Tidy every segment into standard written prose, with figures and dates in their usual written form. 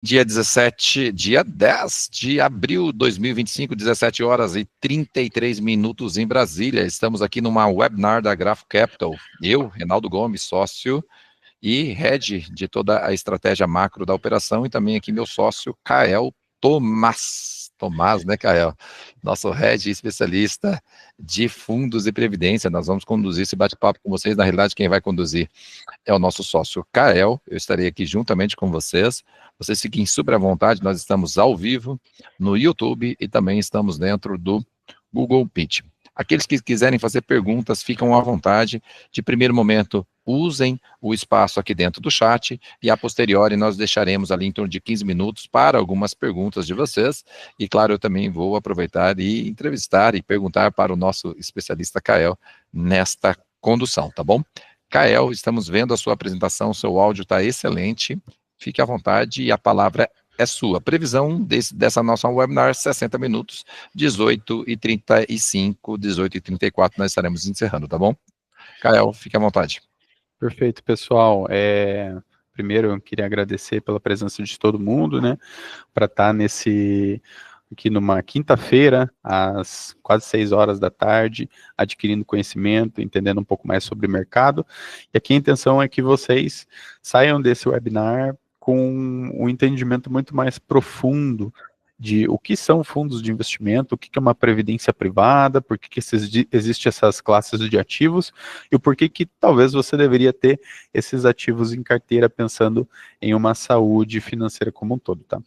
Dia 17, dia 10 de abril de 2025, 17 horas e 33 minutos em Brasília. Estamos aqui numa webinar da Graph Capital. Eu, Reinaldo Gomes, sócio e head de toda a estratégia macro da operação, e também aqui meu sócio, Kael Tomás. Tomás, né, Kael? Nosso head especialista de fundos e previdência. Nós vamos conduzir esse bate-papo com vocês. Na realidade, quem vai conduzir é o nosso sócio Kael. Eu estarei aqui juntamente com vocês. Vocês fiquem super à vontade, nós estamos ao vivo no YouTube e também estamos dentro do Google Meet. Aqueles que quiserem fazer perguntas, ficam à vontade. De primeiro momento, usem o espaço aqui dentro do chat e a posteriori nós deixaremos ali em torno de 15 minutos para algumas perguntas de vocês. E claro, eu também vou aproveitar e entrevistar e perguntar para o nosso especialista Kael nesta condução, tá bom? Kael, estamos vendo a sua apresentação, seu áudio está excelente, fique à vontade e a palavra é sua. Previsão dessa nossa webinar, 60 minutos, 18h35, 18h34, nós estaremos encerrando, tá bom? Kael, fique à vontade. Perfeito, pessoal. Primeiro, eu queria agradecer pela presença de todo mundo, né, para estar aqui numa quinta-feira, às quase 6 horas da tarde, adquirindo conhecimento, entendendo um pouco mais sobre o mercado. E aqui a intenção é que vocês saiam desse webinar com um entendimento muito mais profundo de o que são fundos de investimento, o que é uma previdência privada, por que existem essas classes de ativos e o porquê que talvez você deveria ter esses ativos em carteira pensando em uma saúde financeira como um todo, tá?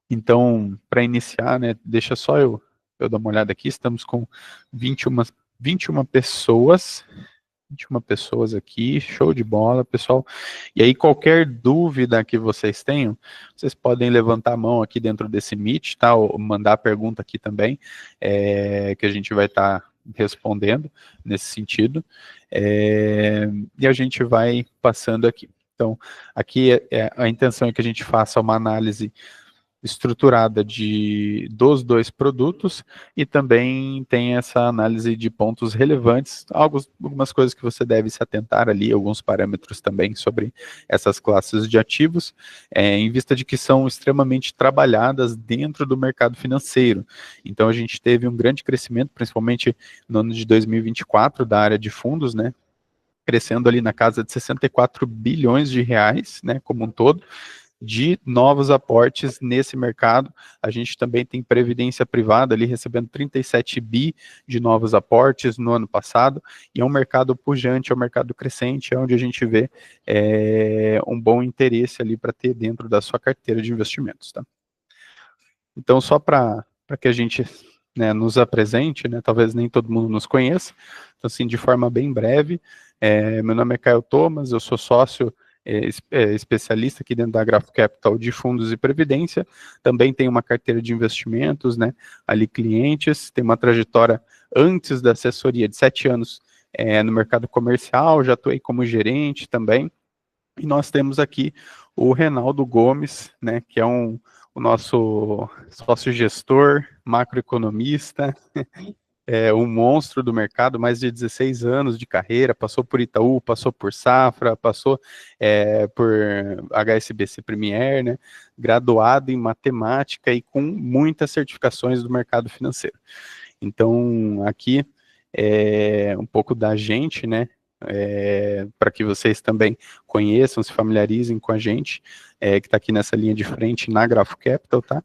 Então, para iniciar, né, deixa só eu dar uma olhada aqui, estamos com 21 pessoas, 21 pessoas aqui, show de bola, pessoal. E aí, qualquer dúvida que vocês tenham, vocês podem levantar a mão aqui dentro desse Meet, tá? Ou mandar pergunta aqui também, que a gente vai estar respondendo nesse sentido. E a gente vai passando aqui. Então, aqui a intenção é que a gente faça uma análise estruturada dos dois produtos e também tem essa análise de pontos relevantes, algumas coisas que você deve se atentar ali, alguns parâmetros também sobre essas classes de ativos, em vista de que são extremamente trabalhadas dentro do mercado financeiro. Então a gente teve um grande crescimento, principalmente no ano de 2024, da área de fundos, né, crescendo ali na casa de 64 bilhões de reais, né, como um todo, de novos aportes nesse mercado. A gente também tem previdência privada ali recebendo 37 bi de novos aportes no ano passado, e é um mercado pujante, é um mercado crescente, é onde a gente vê um bom interesse ali para ter dentro da sua carteira de investimentos, tá? Então, só para que a gente, né, nos apresente, né, talvez nem todo mundo nos conheça, então assim, de forma bem breve, meu nome é Kael Thomas, eu sou sócio especialista aqui dentro da Graph Capital de fundos e previdência, também tem uma carteira de investimentos, né, ali clientes, tem uma trajetória antes da assessoria de 7 anos no mercado comercial, já atuei como gerente também, e nós temos aqui o Reinaldo Gomes, né, que é o nosso sócio-gestor, macroeconomista, um monstro do mercado, mais de 16 anos de carreira, passou por Itaú, passou por Safra, passou por HSBC Premier, né, graduado em matemática e com muitas certificações do mercado financeiro. Então, aqui é um pouco da gente, né, para que vocês também conheçam, se familiarizem com a gente, que está aqui nessa linha de frente na Graph Capital, tá?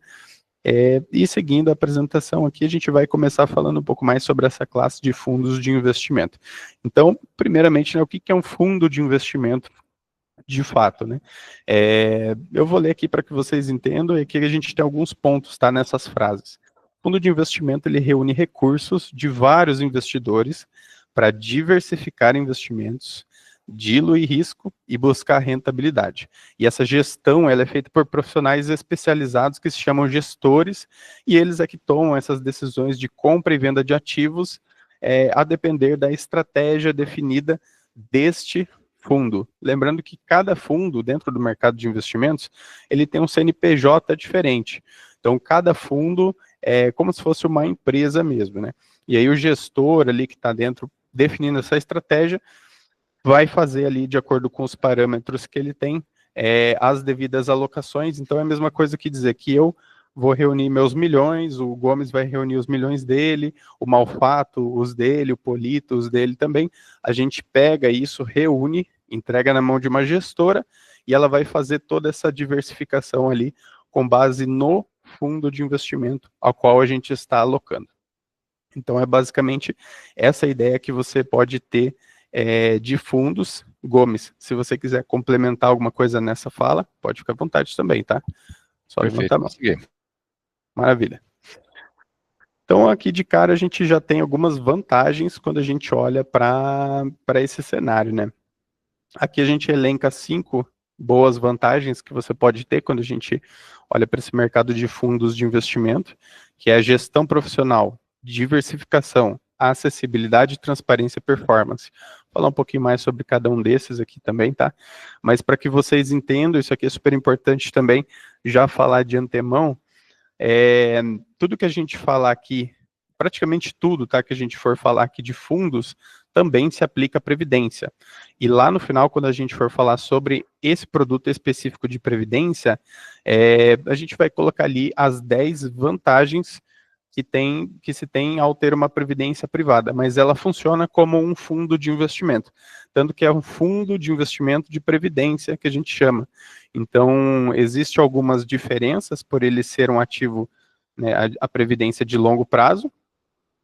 E seguindo a apresentação aqui, a gente vai começar falando um pouco mais sobre essa classe de fundos de investimento. Então, primeiramente, né, o que é um fundo de investimento de fato, né? Eu vou ler aqui para que vocês entendam, e aqui a gente tem alguns pontos, tá, nessas frases. Fundo de investimento, ele reúne recursos de vários investidores para diversificar investimentos, diluir risco e buscar rentabilidade. E essa gestão, ela é feita por profissionais especializados que se chamam gestores, e eles é que tomam essas decisões de compra e venda de ativos, a depender da estratégia definida deste fundo. Lembrando que cada fundo dentro do mercado de investimentos, ele tem um CNPJ diferente. Então, cada fundo é como se fosse uma empresa mesmo, né? E aí o gestor ali que está dentro definindo essa estratégia vai fazer ali de acordo com os parâmetros que ele tem as devidas alocações. Então é a mesma coisa que dizer que eu vou reunir meus milhões, o Gomes vai reunir os milhões dele, o Malfato os dele, o Polito os dele também. A gente pega isso, reúne, entrega na mão de uma gestora e ela vai fazer toda essa diversificação ali com base no fundo de investimento ao qual a gente está alocando. Então é basicamente essa ideia que você pode ter de fundos. Gomes, se você quiser complementar alguma coisa nessa fala, pode ficar à vontade também, tá? Só levantar a mão. Maravilha. Então, aqui de cara, a gente já tem algumas vantagens quando a gente olha para esse cenário, né? Aqui a gente elenca 5 boas vantagens que você pode ter quando a gente olha para esse mercado de fundos de investimento, que é a gestão profissional, diversificação, acessibilidade, transparência e performance. Vou falar um pouquinho mais sobre cada um desses aqui também, tá? Mas para que vocês entendam, isso aqui é super importante também, já falar de antemão, tudo que a gente falar aqui, praticamente tudo, tá, que a gente for falar aqui de fundos, também se aplica à previdência. E lá no final, quando a gente for falar sobre esse produto específico de previdência, a gente vai colocar ali as 10 vantagens que se tem ao ter uma previdência privada, mas ela funciona como um fundo de investimento, tanto que é um fundo de investimento de previdência que a gente chama. Então, existem algumas diferenças por ele ser um ativo, né, a previdência de longo prazo,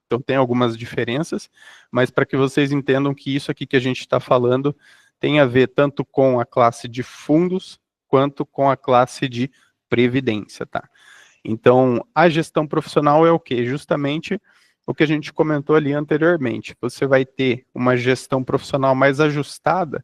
então tem algumas diferenças, mas para que vocês entendam que isso aqui que a gente está falando tem a ver tanto com a classe de fundos, quanto com a classe de previdência, tá? Então, a gestão profissional é o quê? Justamente o que a gente comentou ali anteriormente. Você vai ter uma gestão profissional mais ajustada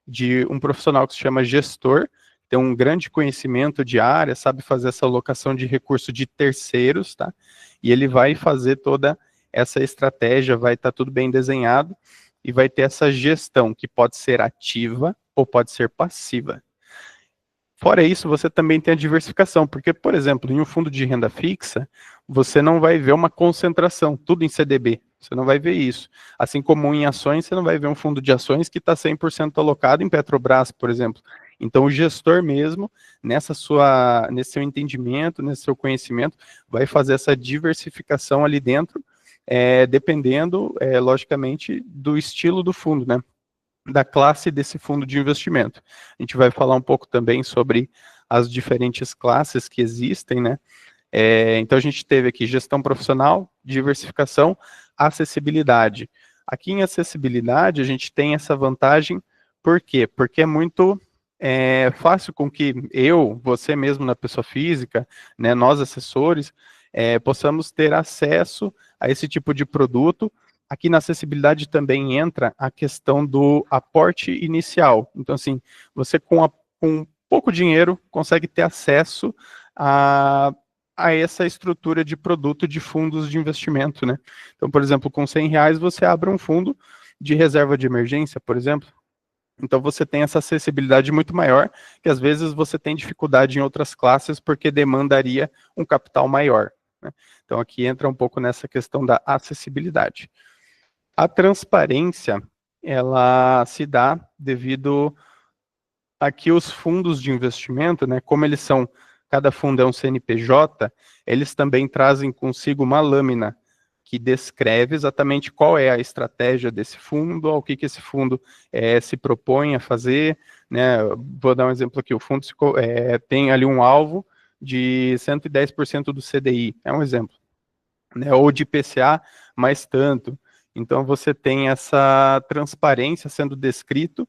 de um profissional que se chama gestor, tem um grande conhecimento de área, sabe fazer essa alocação de recurso de terceiros, tá? E ele vai fazer toda essa estratégia, vai estar tudo bem desenhado e vai ter essa gestão que pode ser ativa ou pode ser passiva. Fora isso, você também tem a diversificação, porque, por exemplo, em um fundo de renda fixa, você não vai ver uma concentração, tudo em CDB, você não vai ver isso. Assim como em ações, você não vai ver um fundo de ações que está 100% alocado em Petrobras, por exemplo. Então, o gestor mesmo, nesse seu entendimento, nesse seu conhecimento, vai fazer essa diversificação ali dentro, dependendo, logicamente, do estilo do fundo, né? Da classe desse fundo de investimento. A gente vai falar um pouco também sobre as diferentes classes que existem, né? Então a gente teve aqui gestão profissional, diversificação, acessibilidade. Aqui em acessibilidade a gente tem essa vantagem, por quê? Porque é muito fácil com que você mesmo na pessoa física, né, nós assessores, possamos ter acesso a esse tipo de produto. Aqui na acessibilidade também entra a questão do aporte inicial. Então, assim, você com pouco dinheiro consegue ter acesso a essa estrutura de produto de fundos de investimento, né? Então, por exemplo, com R$100 você abre um fundo de reserva de emergência, por exemplo. Então, você tem essa acessibilidade muito maior, que às vezes você tem dificuldade em outras classes porque demandaria um capital maior, né? Então, aqui entra um pouco nessa questão da acessibilidade. A transparência, ela se dá devido a que os fundos de investimento, né, como eles são, cada fundo é um CNPJ, eles também trazem consigo uma lâmina que descreve exatamente qual é a estratégia desse fundo, ao que esse fundo se propõe a fazer, né? Vou dar um exemplo aqui, o fundo tem ali um alvo de 110% do CDI, é um exemplo, né? Ou de IPCA mais tanto. Então, você tem essa transparência sendo descrito.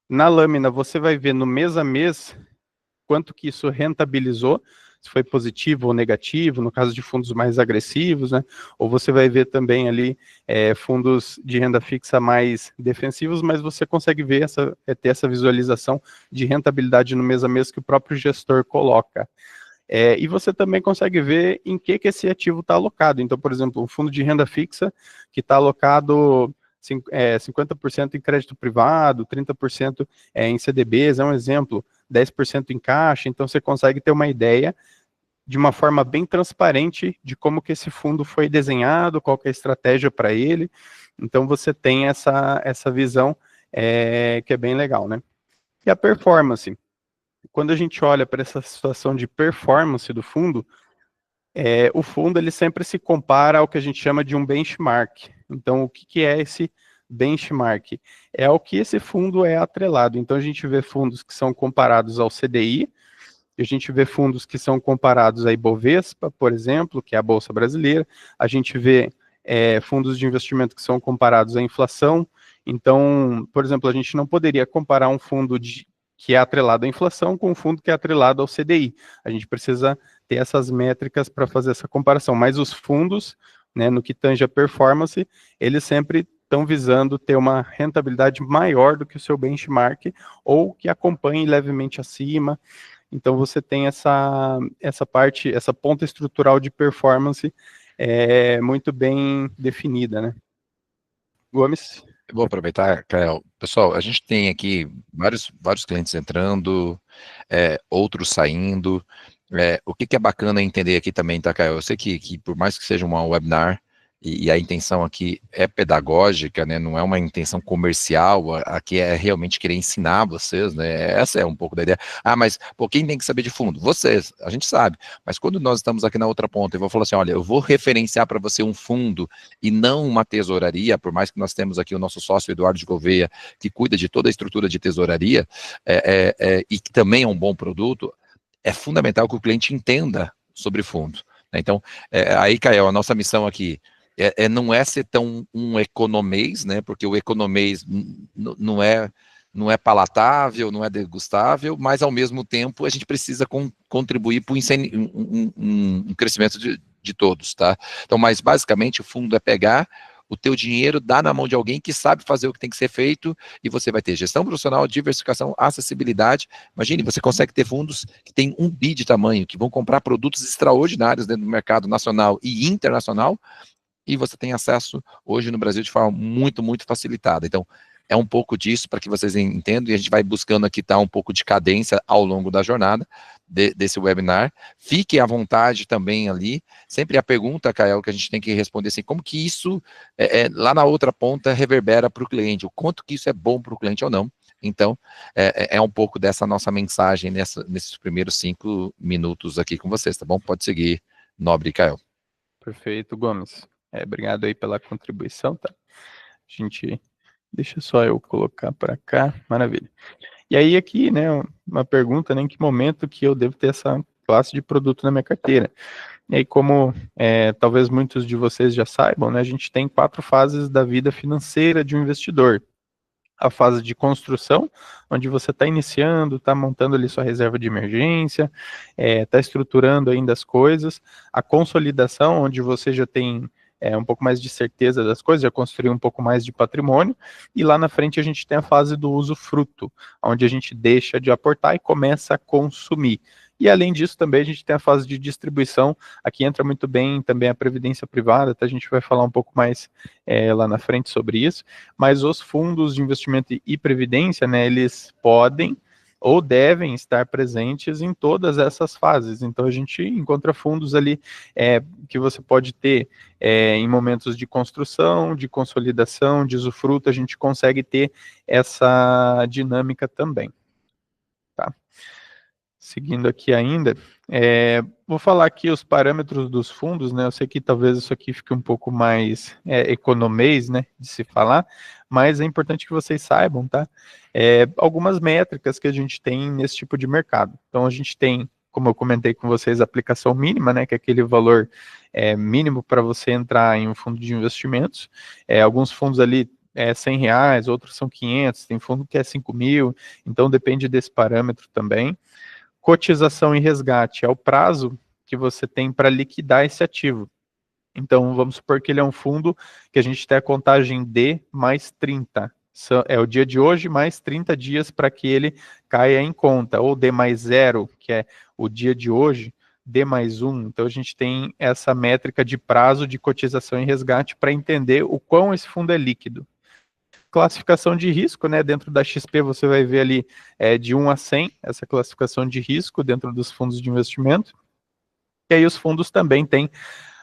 Na lâmina, você vai ver no mês a mês quanto que isso rentabilizou, se foi positivo ou negativo, no caso de fundos mais agressivos, né? Ou você vai ver também ali fundos de renda fixa mais defensivos, mas você consegue ver ter essa visualização de rentabilidade no mês a mês que o próprio gestor coloca. E você também consegue ver em que esse ativo está alocado. Então, por exemplo, um fundo de renda fixa que está alocado 50% em crédito privado, 30% em CDBs, é um exemplo, 10% em caixa. Então, você consegue ter uma ideia de uma forma bem transparente de como que esse fundo foi desenhado, qual que é a estratégia para ele. Então, você tem essa visão que é bem legal, né? E a performance. quando a gente olha para essa situação de performance do fundo, o fundo ele sempre se compara ao que a gente chama de um benchmark. Então, o que é esse benchmark? É ao que esse fundo é atrelado. Então, a gente vê fundos que são comparados ao CDI, a gente vê fundos que são comparados à Ibovespa, por exemplo, que é a Bolsa Brasileira, a gente vê fundos de investimento que são comparados à inflação. Então, por exemplo, a gente não poderia comparar um fundo que é atrelado à inflação com um fundo que é atrelado ao CDI. A gente precisa ter essas métricas para fazer essa comparação, mas os fundos, né, no que tange a performance, eles sempre estão visando ter uma rentabilidade maior do que o seu benchmark, ou que acompanhe levemente acima. Então você tem essa parte, essa ponta estrutural de performance muito bem definida, né? Gomes? Eu vou aproveitar, Kael. Pessoal, a gente tem aqui vários clientes entrando, outros saindo. O que é bacana entender aqui também, tá, Kael? Eu sei que por mais que seja uma webinar, e a intenção aqui é pedagógica, né? Não é uma intenção comercial, aqui é realmente querer ensinar vocês, né? Essa é um pouco da ideia. Ah, mas pô, quem tem que saber de fundo? Vocês, a gente sabe. Mas quando nós estamos aqui na outra ponta, eu vou falar assim, olha, eu vou referenciar para você um fundo e não uma tesouraria, por mais que nós temos aqui o nosso sócio Eduardo de Gouveia, que cuida de toda a estrutura de tesouraria, e que também é um bom produto, é fundamental que o cliente entenda sobre fundo. Então, aí, Kael, a nossa missão aqui não é ser tão um economês, né? Porque o economês não é palatável, não é degustável, mas ao mesmo tempo a gente precisa contribuir para um crescimento de todos, tá? Então, mas basicamente o fundo é pegar o teu dinheiro, dar na mão de alguém que sabe fazer o que tem que ser feito, e você vai ter gestão profissional, diversificação, acessibilidade. Imagine, você consegue ter fundos que têm 1 bi de tamanho, que vão comprar produtos extraordinários dentro do mercado nacional e internacional, e você tem acesso hoje no Brasil de forma muito, muito facilitada. Então, é um pouco disso para que vocês entendam, e a gente vai buscando aqui um pouco de cadência ao longo da jornada desse webinar. Fiquem à vontade também ali. Sempre a pergunta, Kael, que a gente tem que responder assim, como que isso, lá na outra ponta, reverbera para o cliente, o quanto que isso é bom para o cliente ou não. Então, é um pouco dessa nossa mensagem nesses primeiros 5 minutos aqui com vocês, tá bom? Pode seguir, nobre Kael. Perfeito, Gomes. Obrigado aí pela contribuição, tá? Deixa só eu colocar para cá, maravilha. E aí aqui, né, uma pergunta, né, em que momento que eu devo ter essa classe de produto na minha carteira? E aí, como talvez muitos de vocês já saibam, né, a gente tem 4 fases da vida financeira de um investidor. A fase de construção, onde você está iniciando, está montando ali sua reserva de emergência, está estruturando ainda as coisas. A consolidação, onde você já tem um pouco mais de certeza das coisas, já construiu um pouco mais de patrimônio. E lá na frente a gente tem a fase do usufruto, onde a gente deixa de aportar e começa a consumir. E além disso também a gente tem a fase de distribuição, aqui entra muito bem também a previdência privada, tá? A gente vai falar um pouco mais lá na frente sobre isso, mas os fundos de investimento e previdência, né, eles podem ou devem estar presentes em todas essas fases. Então a gente encontra fundos ali que você pode ter em momentos de construção, de consolidação, de usufruto, a gente consegue ter essa dinâmica também. Tá? Seguindo aqui ainda, vou falar aqui os parâmetros dos fundos, né? Eu sei que talvez isso aqui fique um pouco mais economês, né, de se falar, mas é importante que vocês saibam, tá? Algumas métricas que a gente tem nesse tipo de mercado. Então, a gente tem, como eu comentei com vocês, a aplicação mínima, né, que é aquele valor mínimo para você entrar em um fundo de investimentos. Alguns fundos ali R$100, outros são 500, tem fundo que é 5 mil, então depende desse parâmetro também. Cotização e resgate é o prazo que você tem para liquidar esse ativo. Então, vamos supor que ele é um fundo que a gente tem a contagem D mais 30. É o dia de hoje mais 30 dias para que ele caia em conta. Ou D mais 0, que é o dia de hoje, D mais 1. Então, a gente tem essa métrica de prazo de cotização e resgate para entender o quão esse fundo é líquido. Classificação de risco, né? Dentro da XP você vai ver ali de 1 a 100, essa classificação de risco dentro dos fundos de investimento. E aí os fundos também têm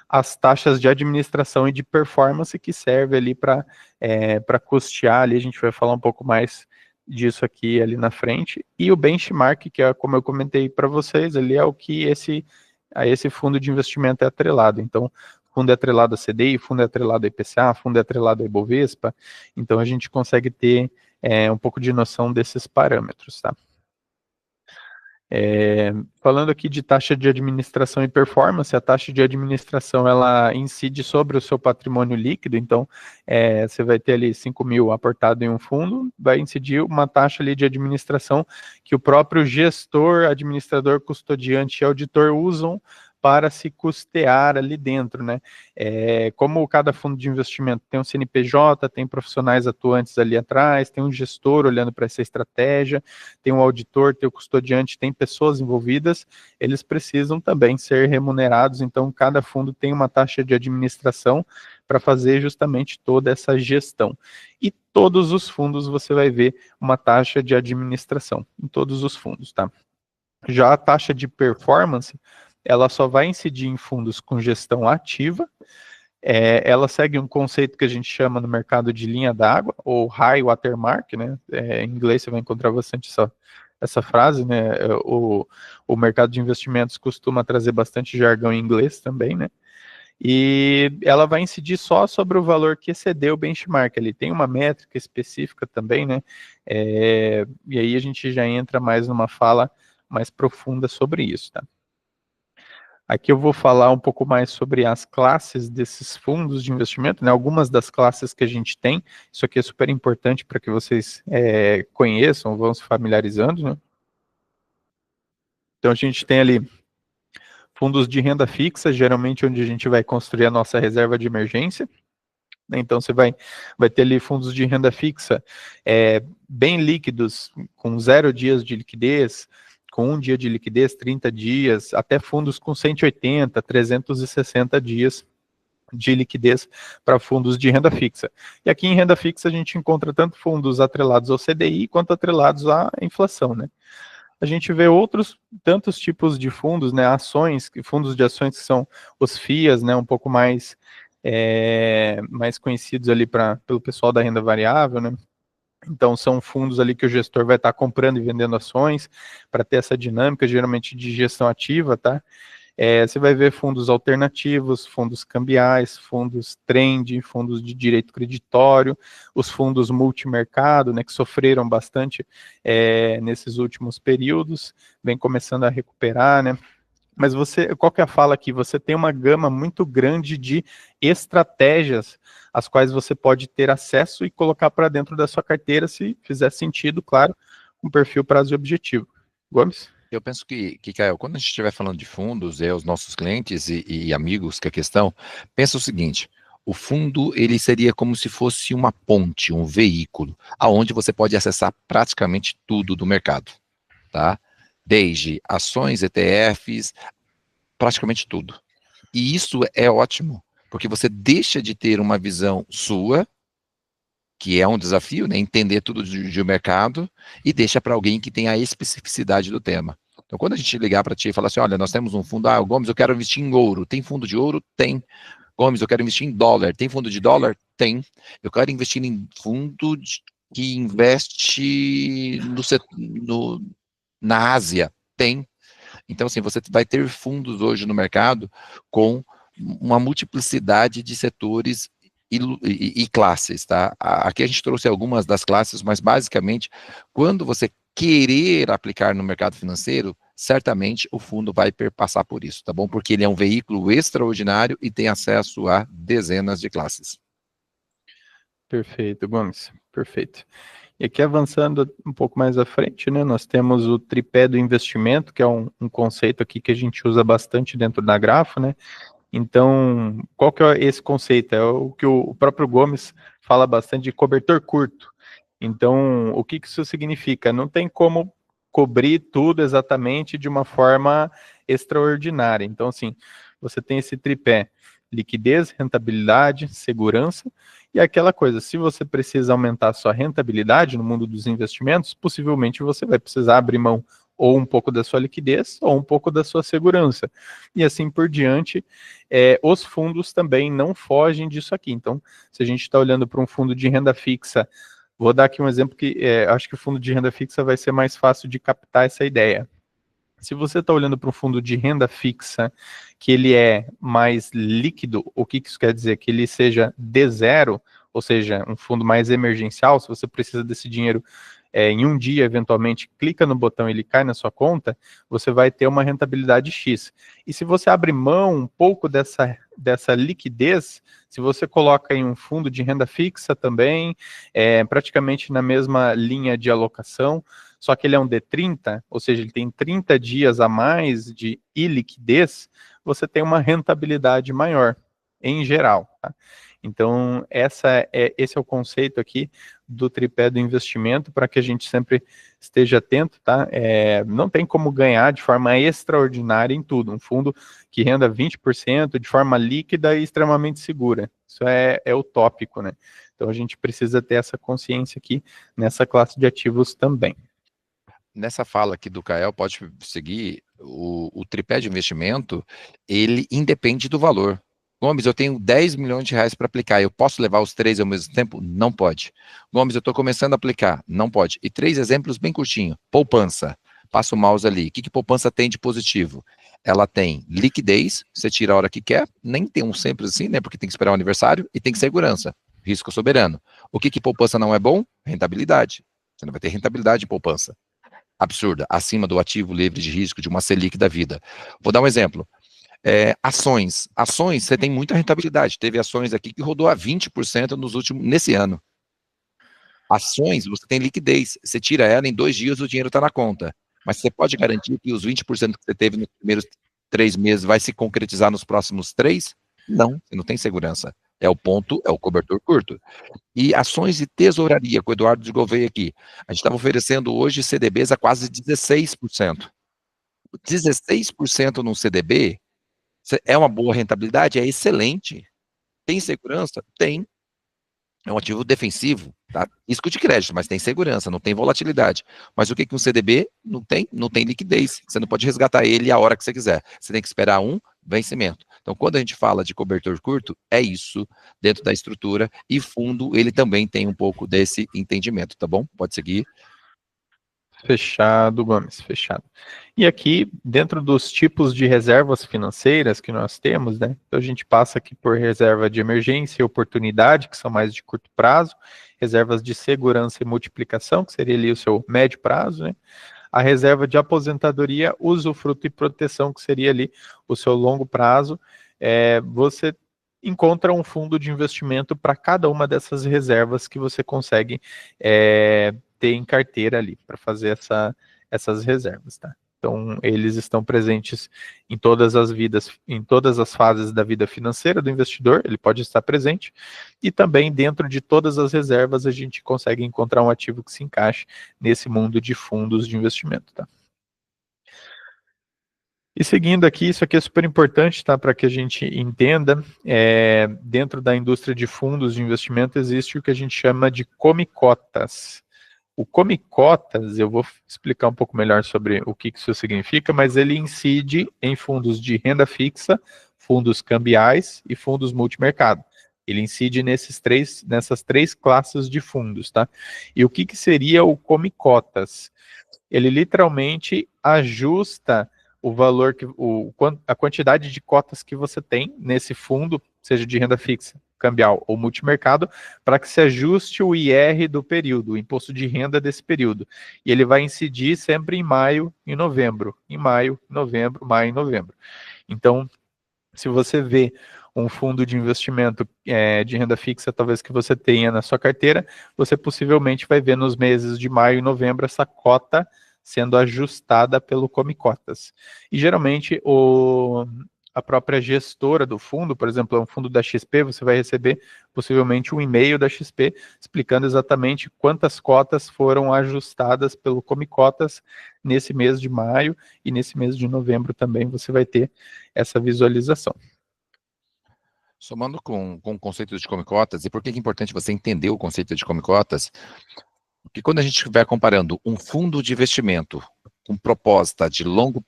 as taxas de administração e de performance que serve ali para custear, ali a gente vai falar um pouco mais disso aqui ali na frente, e o benchmark, que é, como eu comentei para vocês, ali é o que a esse fundo de investimento é atrelado. Então, fundo é atrelado a CDI, fundo é atrelado a IPCA, fundo é atrelado a Ibovespa, então a gente consegue ter um pouco de noção desses parâmetros, tá? Falando aqui de taxa de administração e performance, a taxa de administração ela incide sobre o seu patrimônio líquido, então você vai ter ali 5 mil aportado em um fundo, vai incidir uma taxa ali de administração que o próprio gestor, administrador, custodiante e auditor usam para se custear ali dentro, né? Como cada fundo de investimento tem um CNPJ, tem profissionais atuantes ali atrás, tem um gestor olhando para essa estratégia, tem um auditor, tem o custodiante, tem pessoas envolvidas, eles precisam também ser remunerados, então cada fundo tem uma taxa de administração para fazer justamente toda essa gestão. E todos os fundos você vai ver uma taxa de administração, em todos os fundos, tá? Já a taxa de performance, ela só vai incidir em fundos com gestão ativa, ela segue um conceito que a gente chama no mercado de linha d'água, ou high watermark, né? Em inglês você vai encontrar bastante essa frase, né? O mercado de investimentos costuma trazer bastante jargão em inglês também, né? E ela vai incidir só sobre o valor que excedeu o benchmark. Ele tem uma métrica específica também, né? E aí a gente já entra mais numa fala mais profunda sobre isso, tá? Aqui eu vou falar um pouco mais sobre as classes desses fundos de investimento, né? Algumas das classes que a gente tem. Isso aqui é super importante para que vocês conheçam, vão se familiarizando, né? Então a gente tem ali fundos de renda fixa, geralmente onde a gente vai construir a nossa reserva de emergência. Então você vai ter ali fundos de renda fixa bem líquidos, com 0 dias de liquidez, com 1 dia de liquidez, 30 dias, até fundos com 180, 360 dias de liquidez para fundos de renda fixa. E aqui em renda fixa a gente encontra tanto fundos atrelados ao CDI quanto atrelados à inflação, né? A gente vê outros tantos tipos de fundos, né? Ações, fundos de ações que são os FIAs, né? Um pouco mais mais conhecidos ali pelo pessoal da renda variável, né? Então, são fundos ali que o gestor vai estar comprando e vendendo ações para ter essa dinâmica, geralmente de gestão ativa, tá? Você vai ver fundos alternativos, fundos cambiais, fundos trend, fundos de direito creditório, os fundos multimercado, né, que sofreram bastante nesses últimos períodos, vem começando a recuperar, né? Mas qual que é a fala aqui? Você tem uma gama muito grande de estratégias às quais você pode ter acesso e colocar para dentro da sua carteira, se fizer sentido, claro, com perfil, prazo e objetivo. Gomes? Eu penso que, Caio, quando a gente estiver falando de fundos, os nossos clientes e amigos, que é a questão, pensa o seguinte: o fundo, ele seria como se fosse uma ponte, um veículo, aonde você pode acessar praticamente tudo do mercado, tá? Desde ações, ETFs, praticamente tudo. E isso é ótimo, porque você deixa de ter uma visão sua, que é um desafio, né, entender tudo de mercado, e deixa para alguém que tem a especificidade do tema. Então, quando a gente ligar para ti e falar assim, olha, nós temos um fundo, Gomes, eu quero investir em ouro, tem fundo de ouro? Tem. Gomes, eu quero investir em dólar, tem fundo de dólar? Tem. Eu quero investir em fundo que investe na Ásia? Tem. Então, assim, você vai ter fundos hoje no mercado com uma multiplicidade de setores e classes, tá? Aqui a gente trouxe algumas das classes, mas basicamente, quando você querer aplicar no mercado financeiro, certamente o fundo vai perpassar por isso, tá bom? Porque ele é um veículo extraordinário e tem acesso a dezenas de classes. Perfeito, Gomes, perfeito. E aqui avançando um pouco mais à frente, né, nós temos o tripé do investimento, que é um conceito aqui que a gente usa bastante dentro da Grafo, né? Então, qual que é esse conceito? É o que o próprio Gomes fala bastante de cobertor curto. Então, o que isso significa? Não tem como cobrir tudo exatamente de uma forma extraordinária. Então, assim, você tem esse tripé: liquidez, rentabilidade, segurança, e aquela coisa, se você precisa aumentar a sua rentabilidade no mundo dos investimentos, possivelmente você vai precisar abrir mão ou um pouco da sua liquidez, ou um pouco da sua segurança. E assim por diante, os fundos também não fogem disso aqui. Então, se a gente está olhando para um fundo de renda fixa Vou dar aqui um exemplo que acho que o fundo de renda fixa vai ser mais fácil de captar essa ideia. Se você está olhando para um fundo de renda fixa, que ele é mais líquido, o que isso quer dizer? Que ele seja D0, ou seja, um fundo mais emergencial, se você precisa desse dinheiro em um dia, eventualmente, clica no botão e ele cai na sua conta, você vai ter uma rentabilidade X. E se você abre mão um pouco dessa liquidez, se você coloca em um fundo de renda fixa também, praticamente na mesma linha de alocação, só que ele é um D30, ou seja, ele tem 30 dias a mais de iliquidez, você tem uma rentabilidade maior, em geral. Tá? Então, esse é o conceito aqui do tripé do investimento, para que a gente sempre esteja atento, tá? Não tem como ganhar de forma extraordinária em tudo. Um fundo que renda 20% de forma líquida e extremamente segura. Isso é utópico, né? Então, a gente precisa ter essa consciência aqui nessa classe de ativos também. Nessa fala aqui do Kael, pode seguir, o tripé de investimento, ele independe do valor. Gomes, eu tenho 10 milhões de reais para aplicar, eu posso levar os 3 ao mesmo tempo? Não pode. Gomes, eu estou começando a aplicar? Não pode. E 3 exemplos bem curtinho. Poupança. Passa o mouse ali. O que poupança tem de positivo? Ela tem liquidez, você tira a hora que quer, nem tem um sempre assim, né? Porque tem que esperar o aniversário, e tem segurança, risco soberano. O que poupança não é bom? Rentabilidade. Você não vai ter rentabilidade em poupança. Absurda, acima do ativo livre de risco de uma Selic da vida. Vou dar um exemplo. Ações, você tem muita rentabilidade. Teve ações aqui que rodou a 20% nesse ano. Ações, você tem liquidez. Você tira ela, em 2 dias o dinheiro está na conta. Mas você pode garantir que os 20% que você teve nos primeiros 3 meses vai se concretizar nos próximos 3? Não, você não tem segurança. É o cobertor curto. E ações de tesouraria, que o Eduardo de Gouveia aqui. A gente estava oferecendo hoje CDBs a quase 16%. 16% num CDB é uma boa rentabilidade? É excelente. Tem segurança? Tem. É um ativo defensivo, tá? Risco de crédito, mas tem segurança, não tem volatilidade. Mas o que um CDB não tem? Não tem liquidez. Você não pode resgatar ele a hora que você quiser. Você tem que esperar um vencimento. Então, quando a gente fala de cobertor curto, é isso dentro da estrutura, e fundo, ele também tem um pouco desse entendimento, tá bom? Pode seguir. Fechado, Gomes, fechado. E aqui, dentro dos tipos de reservas financeiras que nós temos, né, então a gente passa aqui por reserva de emergência e oportunidade, que são mais de curto prazo, reservas de segurança e multiplicação, que seria ali o seu médio prazo, né, a reserva de aposentadoria, usufruto e proteção, que seria ali o seu longo prazo. Você encontra um fundo de investimento para cada uma dessas reservas que você consegue ter em carteira ali, para fazer essas reservas, tá? Então, eles estão presentes em todas as fases da vida financeira do investidor, ele pode estar presente, e também dentro de todas as reservas a gente consegue encontrar um ativo que se encaixe nesse mundo de fundos de investimento, tá? E seguindo aqui, isso aqui é super importante, tá, para que a gente entenda, dentro da indústria de fundos de investimento existe o que a gente chama de come-cotas. O come-cotas, eu vou explicar um pouco melhor sobre o que isso significa, mas ele incide em fundos de renda fixa, fundos cambiais e fundos multimercado. Ele incide nessas três classes de fundos, tá? E o que seria o come-cotas? Ele literalmente ajusta o valor, a quantidade de cotas que você tem nesse fundo, seja de renda fixa, cambial ou multimercado, para que se ajuste o IR do período, o imposto de renda desse período. E ele vai incidir sempre em maio e novembro. Em maio, novembro, maio e novembro. Então, se você vê um fundo de investimento de renda fixa, talvez que você tenha na sua carteira, você possivelmente vai ver nos meses de maio e novembro essa cota sendo ajustada pelo Come Cotas. E geralmente a própria gestora do fundo, por exemplo, é um fundo da XP, você vai receber possivelmente um e-mail da XP explicando exatamente quantas cotas foram ajustadas pelo Come Cotas nesse mês de maio, e nesse mês de novembro também você vai ter essa visualização. Somando com o conceito de come-cotas, e por que é importante você entender o conceito de come-cotas? Porque quando a gente estiver comparando um fundo de investimento com proposta de longo,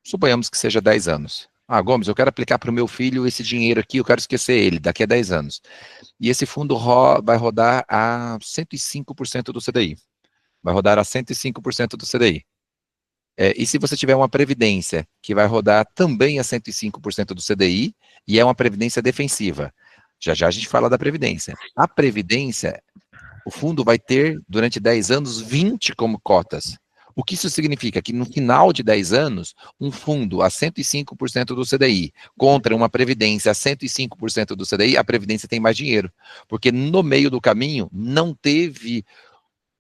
suponhamos que seja 10 anos, Ah, Gomes, eu quero aplicar para o meu filho esse dinheiro aqui, eu quero esquecer ele daqui a 10 anos. E esse fundo vai rodar a 105% do CDI. Vai rodar a 105% do CDI. E se você tiver uma previdência que vai rodar também a 105% do CDI, e é uma previdência defensiva. Já já a gente fala da previdência. A previdência, o fundo vai ter, durante 10 anos, 20 como cotas. O que isso significa? Que no final de 10 anos, um fundo a 105% do CDI contra uma previdência a 105% do CDI, a previdência tem mais dinheiro. Porque no meio do caminho não teve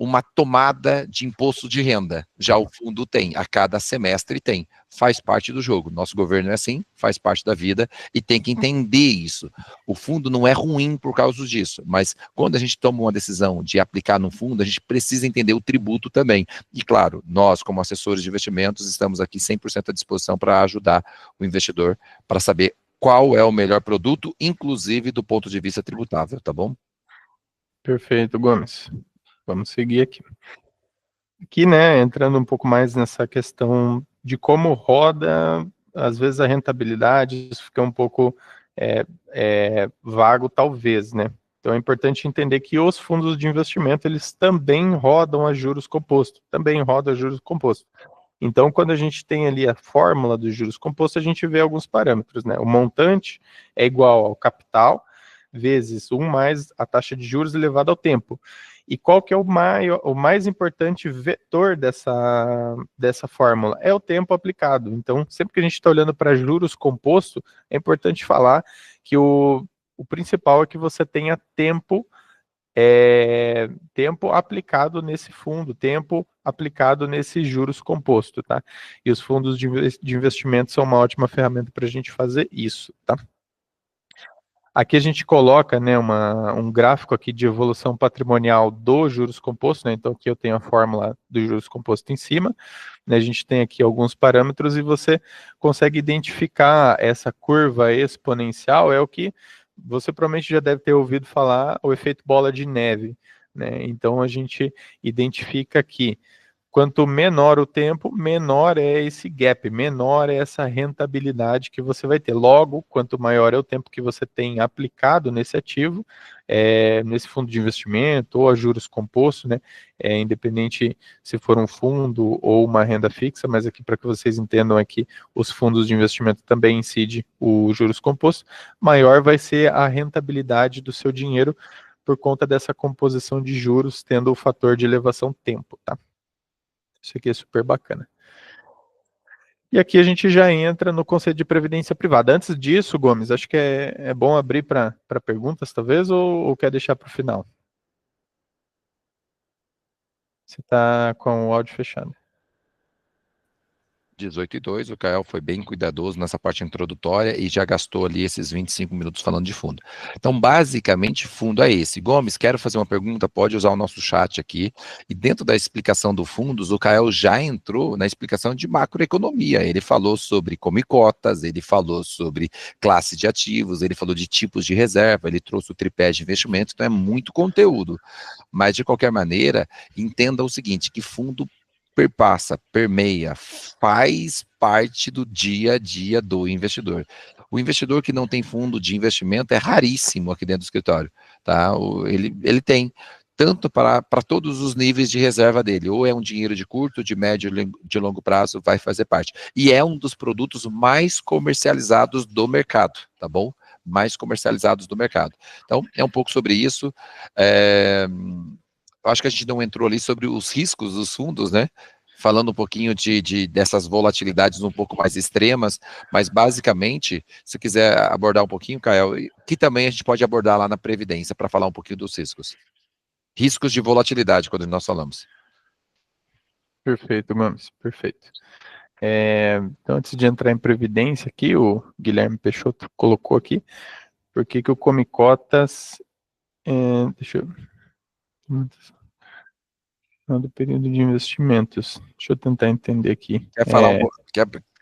uma tomada de imposto de renda. Já o fundo tem, a cada semestre tem. Faz parte do jogo. Nosso governo é assim, faz parte da vida e tem que entender isso. O fundo não é ruim por causa disso, mas quando a gente toma uma decisão de aplicar no fundo, a gente precisa entender o tributo também. E claro, nós, como assessores de investimentos, estamos aqui 100% à disposição para ajudar o investidor para saber qual é o melhor produto, inclusive do ponto de vista tributável, tá bom? Perfeito, Gomes. Vamos seguir aqui. Aqui, né, entrando um pouco mais nessa questão de como roda, às vezes a rentabilidade, isso fica um pouco vago, talvez, né? Então é importante entender que os fundos de investimento, eles também rodam a juros compostos, também rodam a juros compostos. Então, quando a gente tem ali a fórmula dos juros compostos, a gente vê alguns parâmetros, né? O montante é igual ao capital vezes 1 mais a taxa de juros elevada ao tempo. E qual que é o mais importante vetor dessa fórmula? É o tempo aplicado. Então, sempre que a gente está olhando para juros composto, é importante falar que o principal é que você tenha tempo aplicado nesse fundo, tempo aplicado nesses juros compostos, tá? E os fundos de investimento são uma ótima ferramenta para a gente fazer isso, tá? Aqui a gente coloca, né, um gráfico aqui de evolução patrimonial dos juros compostos, né? Então aqui eu tenho a fórmula dos juros compostos em cima, né? A gente tem aqui alguns parâmetros e você consegue identificar essa curva exponencial, é o que você provavelmente já deve ter ouvido falar, o efeito bola de neve, né? Então a gente identifica aqui quanto menor o tempo, menor é esse gap, menor é essa rentabilidade que você vai ter. Logo, quanto maior é o tempo que você tem aplicado nesse ativo, nesse fundo de investimento ou a juros compostos, né? Independente se for um fundo ou uma renda fixa, mas aqui para que vocês entendam aqui, os fundos de investimento também incidem o juros compostos, maior vai ser a rentabilidade do seu dinheiro por conta dessa composição de juros, tendo o fator de elevação tempo, tá? Isso aqui é super bacana. E aqui a gente já entra no conceito de previdência privada. Antes disso, Gomes, acho que é bom abrir para perguntas, talvez, ou quer deixar para o final? Você está com o áudio fechado. 18:02, o Kael foi bem cuidadoso nessa parte introdutória e já gastou ali esses 25 minutos falando de fundo. Então, basicamente, fundo é esse. Gomes, quero fazer uma pergunta, pode usar o nosso chat aqui. E dentro da explicação do fundos, o Kael já entrou na explicação de macroeconomia. Ele falou sobre cotas, ele falou sobre classe de ativos, ele falou de tipos de reserva, ele trouxe o tripé de investimento, então é muito conteúdo. Mas, de qualquer maneira, entenda o seguinte, que fundo perpassa, permeia, faz parte do dia a dia do investidor. O investidor que não tem fundo de investimento é raríssimo aqui dentro do escritório, tá? Ele tem tanto para todos os níveis de reserva dele, ou é um dinheiro de curto, de médio, de longo prazo, vai fazer parte. E é um dos produtos mais comercializados do mercado, tá bom? Mais comercializados do mercado. Então, é um pouco sobre isso. Acho que a gente não entrou ali sobre os riscos dos fundos, né? Falando um pouquinho dessas volatilidades um pouco mais extremas, mas basicamente, se quiser abordar um pouquinho, Kael, que também a gente pode abordar lá na Previdência para falar um pouquinho dos riscos. Riscos de volatilidade, quando nós falamos. Perfeito, Gomes, perfeito. Então, antes de entrar em previdência aqui, o Guilherme Peixoto colocou aqui, por que o Come Cotas, deixa eu do período de investimentos. Deixa eu tentar entender aqui. Quer falar um pouco,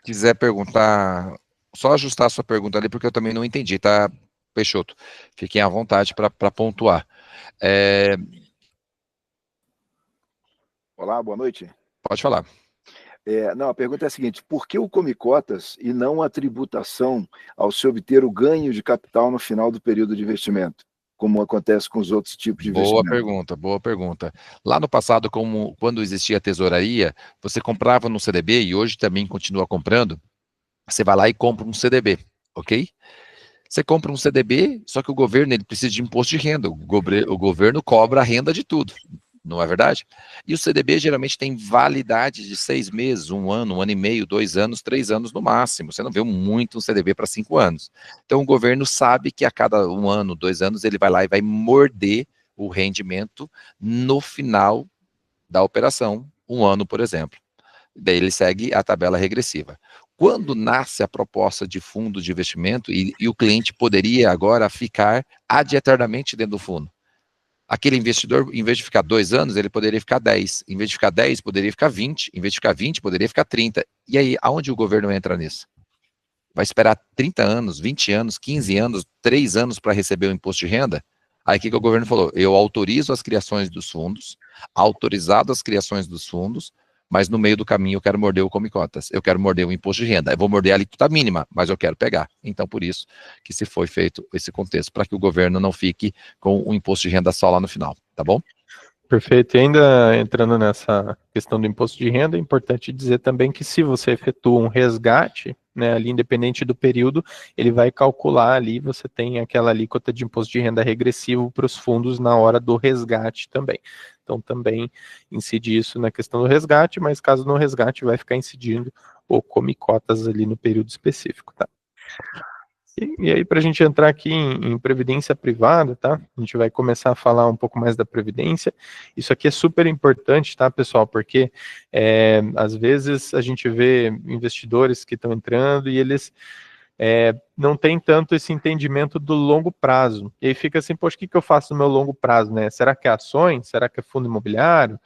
quiser perguntar, só ajustar a sua pergunta ali, porque eu também não entendi, tá, Peixoto? Fiquem à vontade para pontuar. Olá, boa noite. Pode falar. Não, a pergunta é a seguinte: por que o Come Cotas e não a tributação ao se obter o ganho de capital no final do período de investimento, como acontece com os outros tipos de Boa investimento? pergunta, boa pergunta. Lá no passado, quando existia a tesouraria, você comprava no CDB e hoje também continua comprando, você vai lá e compra um CDB, ok? Você compra um CDB, só que o governo ele precisa de imposto de renda. O governo cobra a renda de tudo, não é verdade? E o CDB geralmente tem validade de 6 meses, 1 ano e meio, 2 anos, 3 anos no máximo. Você não vê muito um CDB para 5 anos. Então o governo sabe que a cada 1 ano, 2 anos, ele vai lá e vai morder o rendimento no final da operação, 1 ano, por exemplo. Daí ele segue a tabela regressiva. Quando nasce a proposta de fundo de investimento e o cliente poderia agora ficar ad eternamente dentro do fundo. Aquele investidor, em vez de ficar 2 anos, ele poderia ficar 10. Em vez de ficar 10, poderia ficar 20. Em vez de ficar 20, poderia ficar 30. E aí, aonde o governo entra nisso? Vai esperar 30 anos, 20 anos, 15 anos, 3 anos para receber o imposto de renda? Aí o que o governo falou? Eu autorizo as criações dos fundos, autorizado as criações dos fundos, mas no meio do caminho eu quero morder o Come Cotas, eu quero morder o imposto de renda, eu vou morder a alíquota mínima, mas eu quero pegar. Então, por isso que se foi feito esse contexto, para que o governo não fique com o imposto de renda só lá no final, tá bom? Perfeito. E ainda entrando nessa questão do imposto de renda, é importante dizer também que se você efetua um resgate, né, ali independente do período, ele vai calcular ali, você tem aquela alíquota de imposto de renda regressivo para os fundos na hora do resgate também. Então também incide isso na questão do resgate, mas caso não resgate, vai ficar incidindo o Come Cotas ali no período específico, tá? E aí, para a gente entrar aqui em previdência privada, tá? A gente vai começar a falar um pouco mais da previdência. Isso aqui é super importante, tá, pessoal? Porque às vezes a gente vê investidores que estão entrando e eles não têm tanto esse entendimento do longo prazo. E aí fica assim, poxa, o que eu faço no meu longo prazo, né? Será que é ações? Será que é fundo imobiliário?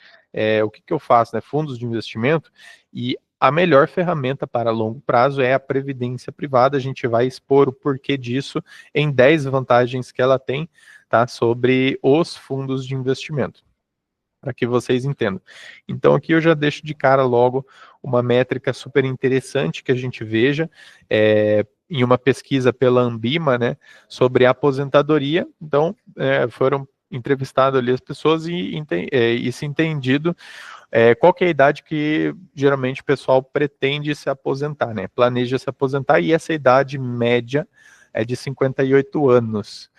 O que eu faço, né? Fundos de investimento? E a melhor ferramenta para longo prazo é a previdência privada. A gente vai expor o porquê disso em 10 vantagens que ela tem, tá, sobre os fundos de investimento, para que vocês entendam. Então aqui eu já deixo de cara logo uma métrica super interessante que a gente veja em uma pesquisa pela Ambima, né, sobre a aposentadoria. Então foram entrevistadas ali as pessoas e se entendido qual que é a idade que geralmente o pessoal pretende se aposentar, né? Planeja se aposentar, e essa idade média é de 58 anos.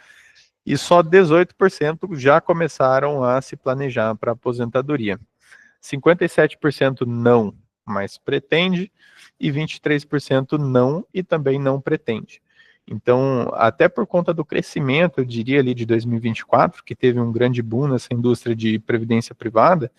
E só 18% já começaram a se planejar para aposentadoria. 57% não, mas pretende, e 23% não e também não pretende. Então, até por conta do crescimento, eu diria ali de 2024, que teve um grande boom nessa indústria de previdência privada,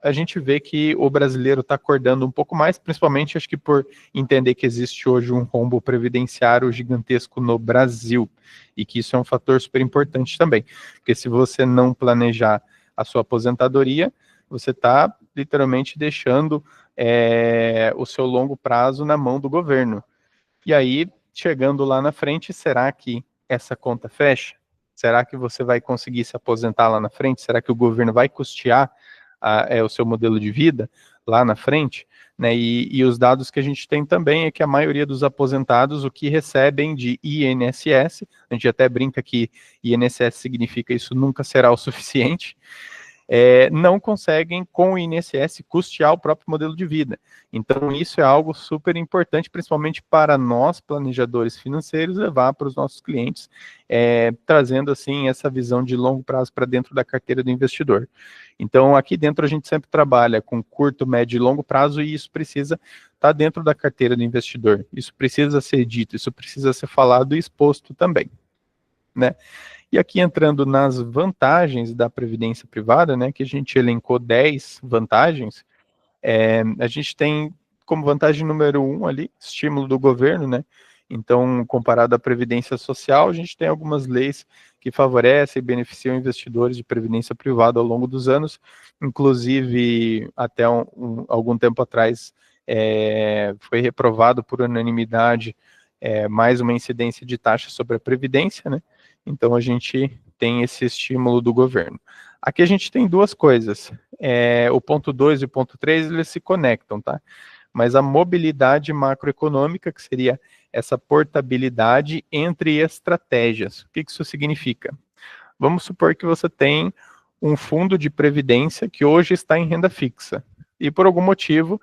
a gente vê que o brasileiro está acordando um pouco mais, principalmente acho que por entender que existe hoje um rombo previdenciário gigantesco no Brasil, e que isso é um fator super importante também, porque se você não planejar a sua aposentadoria, você está literalmente deixando o seu longo prazo na mão do governo. E aí, chegando lá na frente, será que essa conta fecha? Será que você vai conseguir se aposentar lá na frente? Será que o governo vai custear o seu modelo de vida lá na frente? Né? E os dados que a gente tem também é que a maioria dos aposentados, o que recebem de INSS, a gente até brinca que INSS significa isso nunca será o suficiente, não conseguem, com o INSS, custear o próprio modelo de vida. Então, isso é algo super importante, principalmente para nós, planejadores financeiros, levar para os nossos clientes, trazendo, assim, essa visão de longo prazo para dentro da carteira do investidor. Então, aqui dentro a gente sempre trabalha com curto, médio e longo prazo, e isso precisa estar dentro da carteira do investidor. Isso precisa ser dito, isso precisa ser falado e exposto também, né? E aqui entrando nas vantagens da previdência privada, né, que a gente elencou 10 vantagens, a gente tem como vantagem número 1 ali, estímulo do governo, né? Então, comparado à previdência social, a gente tem algumas leis que favorecem e beneficiam investidores de previdência privada ao longo dos anos, inclusive até algum tempo atrás foi reprovado por unanimidade mais uma incidência de taxa sobre a previdência, né? Então a gente tem esse estímulo do governo. Aqui a gente tem duas coisas. O ponto 2 e o ponto 3, eles se conectam, tá? Mas a mobilidade macroeconômica, que seria essa portabilidade entre estratégias. O que isso significa? Vamos supor que você tem um fundo de previdência que hoje está em renda fixa. E por algum motivo,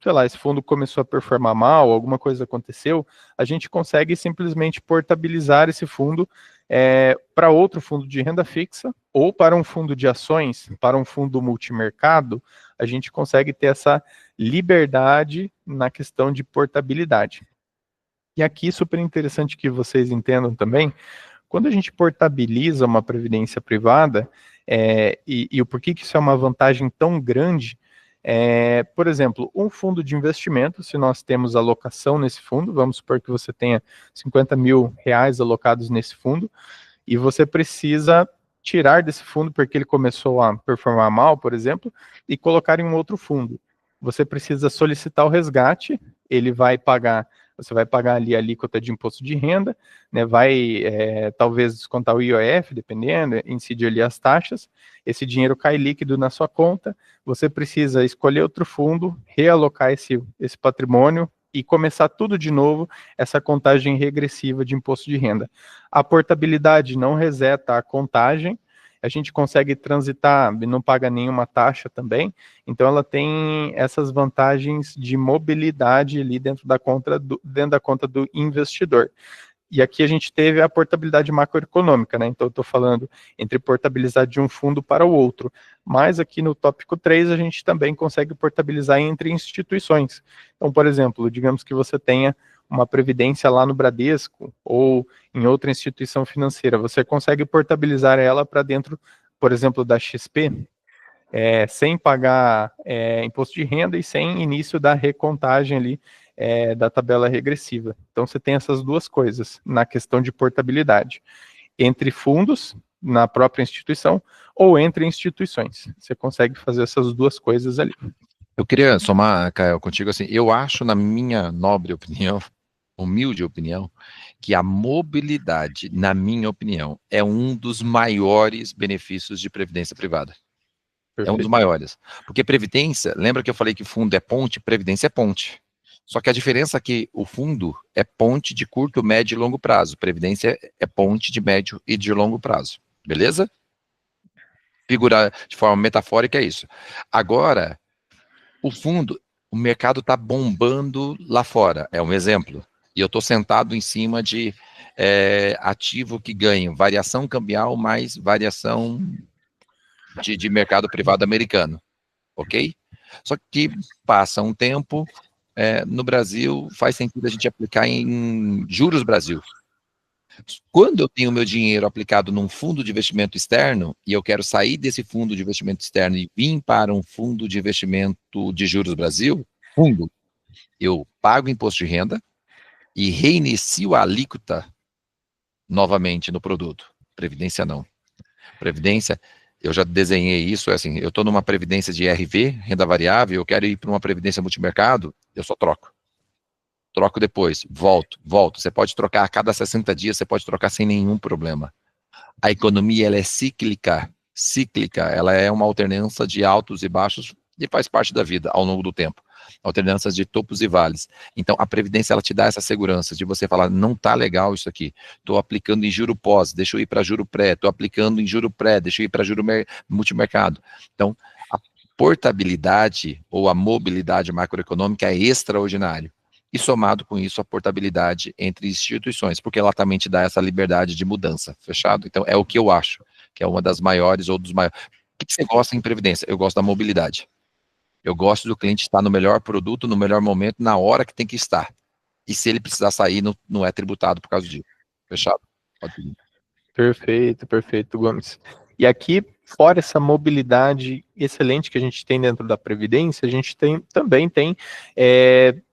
sei lá, esse fundo começou a performar mal, alguma coisa aconteceu, a gente consegue simplesmente portabilizar esse fundo para outro fundo de renda fixa ou para um fundo de ações, para um fundo multimercado, a gente consegue ter essa liberdade na questão de portabilidade. E aqui, super interessante que vocês entendam também, quando a gente portabiliza uma previdência privada, e o porquê que isso é uma vantagem tão grande, por exemplo, um fundo de investimento, se nós temos alocação nesse fundo, vamos supor que você tenha 50 mil reais alocados nesse fundo, e você precisa tirar desse fundo porque ele começou a performar mal, por exemplo, e colocar em um outro fundo. Você precisa solicitar o resgate, ele vai pagar, você vai pagar ali a alíquota de imposto de renda, né, vai talvez descontar o IOF, dependendo, incide ali as taxas, esse dinheiro cai líquido na sua conta, você precisa escolher outro fundo, realocar esse patrimônio e começar tudo de novo, essa contagem regressiva de imposto de renda. A portabilidade não reseta a contagem, a gente consegue transitar e não paga nenhuma taxa também, então ela tem essas vantagens de mobilidade ali dentro da conta do investidor. E aqui a gente teve a portabilidade macroeconômica, né? Então eu estou falando entre portabilizar de um fundo para o outro. Mas aqui no tópico 3 a gente também consegue portabilizar entre instituições. Então, por exemplo, digamos que você tenha uma previdência lá no Bradesco ou em outra instituição financeira. Você consegue portabilizar ela para dentro, por exemplo, da XP, sem pagar imposto de renda e sem início da recontagem ali da tabela regressiva. Então, você tem essas duas coisas na questão de portabilidade. Entre fundos, na própria instituição, ou entre instituições. Você consegue fazer essas duas coisas ali. Eu queria somar, Caio, contigo assim, eu acho, na minha nobre opinião, humilde opinião, que a mobilidade, na minha opinião, é um dos maiores benefícios de previdência privada. Perfeito. É um dos maiores. Porque previdência, lembra que eu falei que fundo é ponte? Previdência é ponte. Só que a diferença é que o fundo é ponte de curto, médio e longo prazo. Previdência é ponte de médio e de longo prazo. Beleza? Figurar de forma metafórica é isso. Agora, o fundo, o mercado está bombando lá fora. É um exemplo. E eu estou sentado em cima de ativo que ganha variação cambial mais variação de mercado privado americano, ok? Só que passa um tempo, no Brasil faz sentido a gente aplicar em juros Brasil. Quando eu tenho meu dinheiro aplicado num fundo de investimento externo, e eu quero sair desse fundo de investimento externo e vir para um fundo de investimento de juros Brasil, eu pago imposto de renda e reinicio a alíquota novamente no produto. Previdência não. Previdência, eu já desenhei isso, assim, eu estou numa previdência de RV, renda variável, eu quero ir para uma previdência multimercado, eu só troco. Troco depois, volto. Você pode trocar a cada 60 dias, você pode trocar sem nenhum problema. A economia, ela é cíclica, ela é uma alternância de altos e baixos e faz parte da vida ao longo do tempo. Alternâncias de topos e vales. Então, a Previdência, ela te dá essa segurança de você falar, não tá legal isso aqui, estou aplicando em juro pós, deixa eu ir para juro pré, estou aplicando em juro pré, deixa eu ir para juro multimercado. Então, a portabilidade ou a mobilidade macroeconômica é extraordinário. E somado com isso, a portabilidade entre instituições, porque ela também te dá essa liberdade de mudança, fechado? Então, é o que eu acho, que é uma das maiores ou dos maiores. O que você gosta em Previdência? Eu gosto da mobilidade. Eu gosto do cliente estar no melhor produto, no melhor momento, na hora que tem que estar. E se ele precisar sair, não é tributado por causa disso. Fechado? Pode pedir. Perfeito, Gomes. E aqui, fora essa mobilidade excelente que a gente tem dentro da Previdência, a gente também tem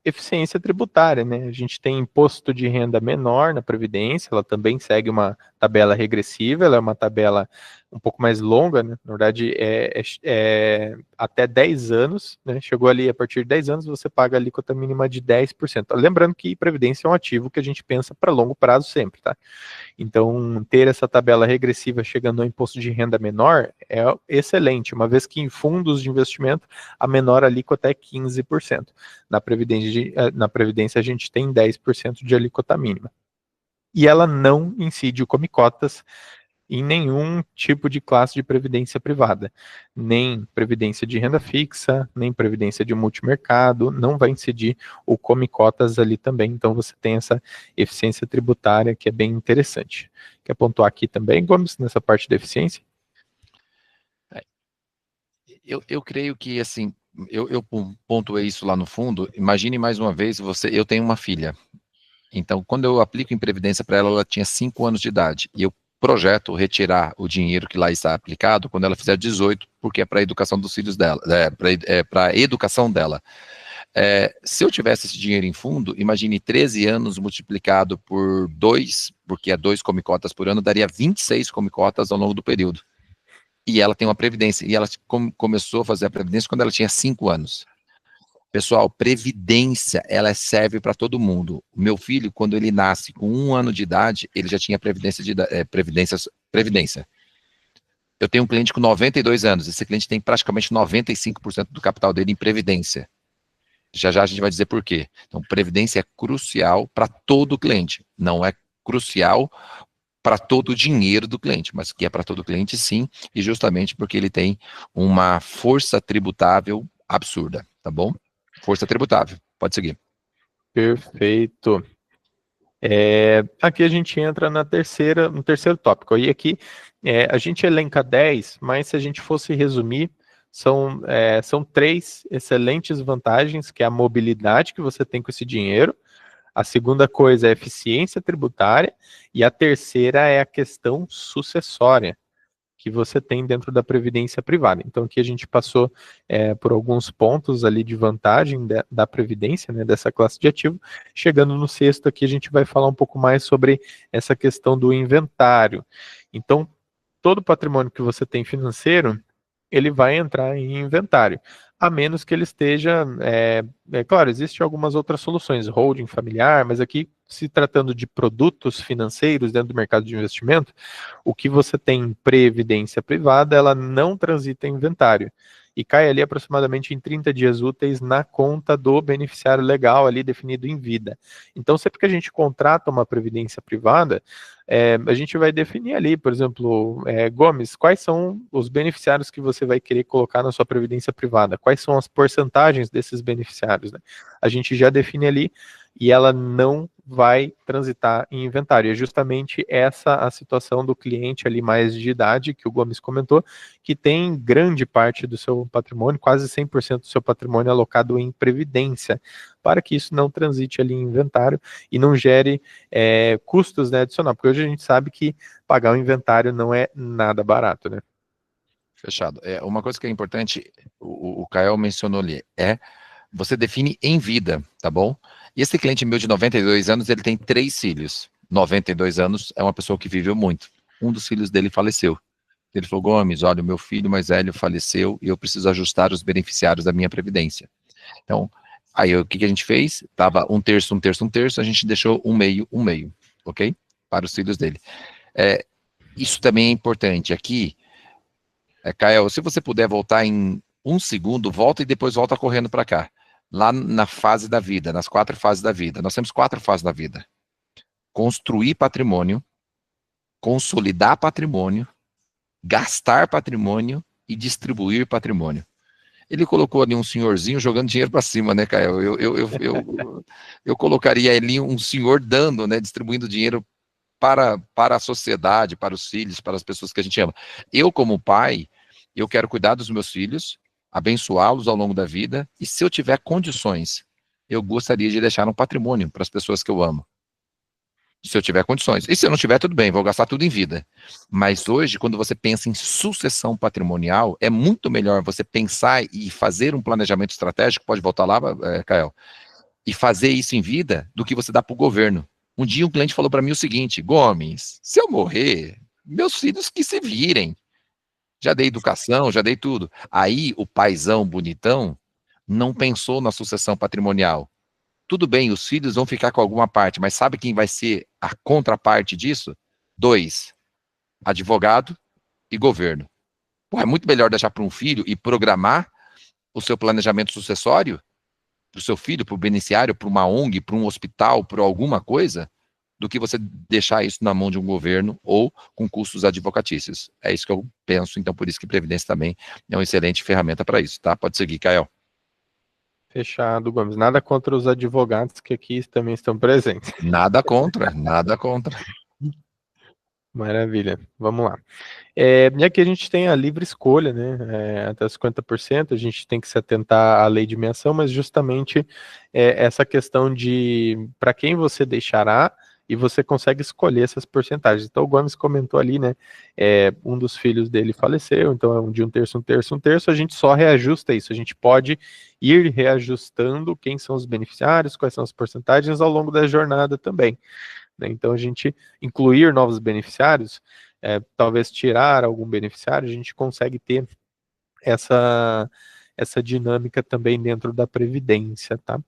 eficiência tributária, né? A gente tem imposto de renda menor na Previdência, ela também segue uma tabela regressiva, ela é uma tabela um pouco mais longa, né? Na verdade, até 10 anos, né? Chegou ali, a partir de 10 anos, você paga a alíquota mínima de 10%. Lembrando que Previdência é um ativo que a gente pensa para longo prazo sempre, tá? Então, ter essa tabela regressiva chegando ao imposto de renda menor é excelente, uma vez que em fundos de investimento, a menor alíquota é 15%. Na Previdência a gente tem 10% de alíquota mínima. E ela não incide o Come Cotas em nenhum tipo de classe de previdência privada, nem previdência de renda fixa, nem previdência de multimercado, não vai incidir o Come Cotas ali também, então você tem essa eficiência tributária que é bem interessante. Quer pontuar aqui também, Gomes, nessa parte da eficiência? Eu creio que, assim, eu pontuei isso lá no fundo. Imagine mais uma vez, eu tenho uma filha, então quando eu aplico em previdência para ela, ela tinha 5 anos de idade, e eu projeto retirar o dinheiro que lá está aplicado quando ela fizer 18, porque é para a educação dos filhos dela, para a educação dela. Se eu tivesse esse dinheiro em fundo, imagine 13 anos multiplicado por 2, porque é 2 Come Cotas por ano, daria 26 Come Cotas ao longo do período. E ela tem uma previdência, e ela começou a fazer a previdência quando ela tinha 5 anos. Pessoal, previdência, ela serve para todo mundo. O meu filho, quando ele nasce com 1 ano de idade, ele já tinha previdência. Eu tenho um cliente com 92 anos, esse cliente tem praticamente 95% do capital dele em previdência. Já já a gente vai dizer por quê. Então, previdência é crucial para todo cliente, não é crucial para todo o dinheiro do cliente, mas que é para todo cliente sim, e justamente porque ele tem uma força tributável absurda, tá bom? Força tributável, pode seguir. Perfeito. Aqui a gente entra no terceiro tópico, e aqui a gente elenca 10, mas se a gente fosse resumir, são 3 excelentes vantagens, que é a mobilidade que você tem com esse dinheiro, a segunda coisa é a eficiência tributária, e a terceira é a questão sucessória, que você tem dentro da previdência privada. Então aqui a gente passou por alguns pontos ali de vantagem da previdência, né, dessa classe de ativo. Chegando no sexto aqui a gente vai falar um pouco mais sobre essa questão do inventário. Então todo patrimônio que você tem financeiro, ele vai entrar em inventário, a menos que ele esteja, claro, existem algumas outras soluções, holding familiar, mas aqui, se tratando de produtos financeiros dentro do mercado de investimento, o que você tem em previdência privada, ela não transita em inventário, e cai ali aproximadamente em 30 dias úteis na conta do beneficiário legal ali definido em vida. Então, sempre que a gente contrata uma previdência privada, a gente vai definir ali, por exemplo, Gomes, quais são os beneficiários que você vai querer colocar na sua previdência privada? Quais são as porcentagens desses beneficiários, né? A gente já define ali e ela não vai transitar em inventário. É justamente essa a situação do cliente ali mais de idade, que o Gomes comentou, que tem grande parte do seu patrimônio, quase 100% do seu patrimônio alocado em previdência, para que isso não transite ali em inventário e não gere custos, né, adicionais, porque hoje a gente sabe que pagar o inventário não é nada barato, né? Fechado. Uma coisa que é importante, o Kael mencionou ali, você define em vida, tá bom? E esse cliente meu de 92 anos, ele tem 3 filhos. 92 anos é uma pessoa que viveu muito. Um dos filhos dele faleceu. Ele falou, Gomes, olha, o meu filho mais velho faleceu e eu preciso ajustar os beneficiários da minha previdência. Então, aí o que a gente fez? Tava 1/3, 1/3, 1/3, a gente deixou 1/2, ok? Para os filhos dele. Isso também é importante. Aqui, Kael, se você puder voltar em 1 segundo, volta e depois volta correndo para cá. Lá na fase da vida, nas 4 fases da vida. Nós temos 4 fases da vida. Construir patrimônio, consolidar patrimônio, gastar patrimônio e distribuir patrimônio. Ele colocou ali um senhorzinho jogando dinheiro para cima, né, Caio? Eu colocaria ali um senhor dando, né, distribuindo dinheiro para a sociedade, para os filhos, para as pessoas que a gente ama. Eu, como pai, eu quero cuidar dos meus filhos, abençoá-los ao longo da vida, e se eu tiver condições, eu gostaria de deixar um patrimônio para as pessoas que eu amo. Se eu tiver condições. E se eu não tiver, tudo bem, vou gastar tudo em vida. Mas hoje, quando você pensa em sucessão patrimonial, é muito melhor você pensar e fazer um planejamento estratégico, pode voltar lá, Kael, e fazer isso em vida, do que você dá para o governo. Um dia um cliente falou para mim o seguinte: Gomes, se eu morrer, meus filhos que se virem. Já dei educação, já dei tudo. Aí o paizão bonitão não pensou na sucessão patrimonial. Tudo bem, os filhos vão ficar com alguma parte, mas sabe quem vai ser a contraparte disso? 2, advogado e governo. Pô, é muito melhor deixar para um filho e programar o seu planejamento sucessório para o seu filho, para o beneficiário, para uma ONG, para um hospital, para alguma coisa, do que você deixar isso na mão de um governo ou com custos advocatícios. É isso que eu penso, então por isso que Previdência também é uma excelente ferramenta para isso, tá? Pode seguir, Kael. Fechado, Gomes. Nada contra os advogados que aqui também estão presentes. Nada contra, nada contra. Maravilha, vamos lá. E aqui a gente tem a livre escolha, né? Até 50%, a gente tem que se atentar à lei de menção, mas justamente essa questão de para quem você deixará e você consegue escolher essas porcentagens. Então o Gomes comentou ali, né? Um dos filhos dele faleceu, então é de um terço, um terço, um terço, a gente só reajusta isso, a gente pode ir reajustando quem são os beneficiários, quais são as porcentagens ao longo da jornada também. Né? Então a gente incluir novos beneficiários, talvez tirar algum beneficiário, a gente consegue ter essa dinâmica também dentro da Previdência, tá?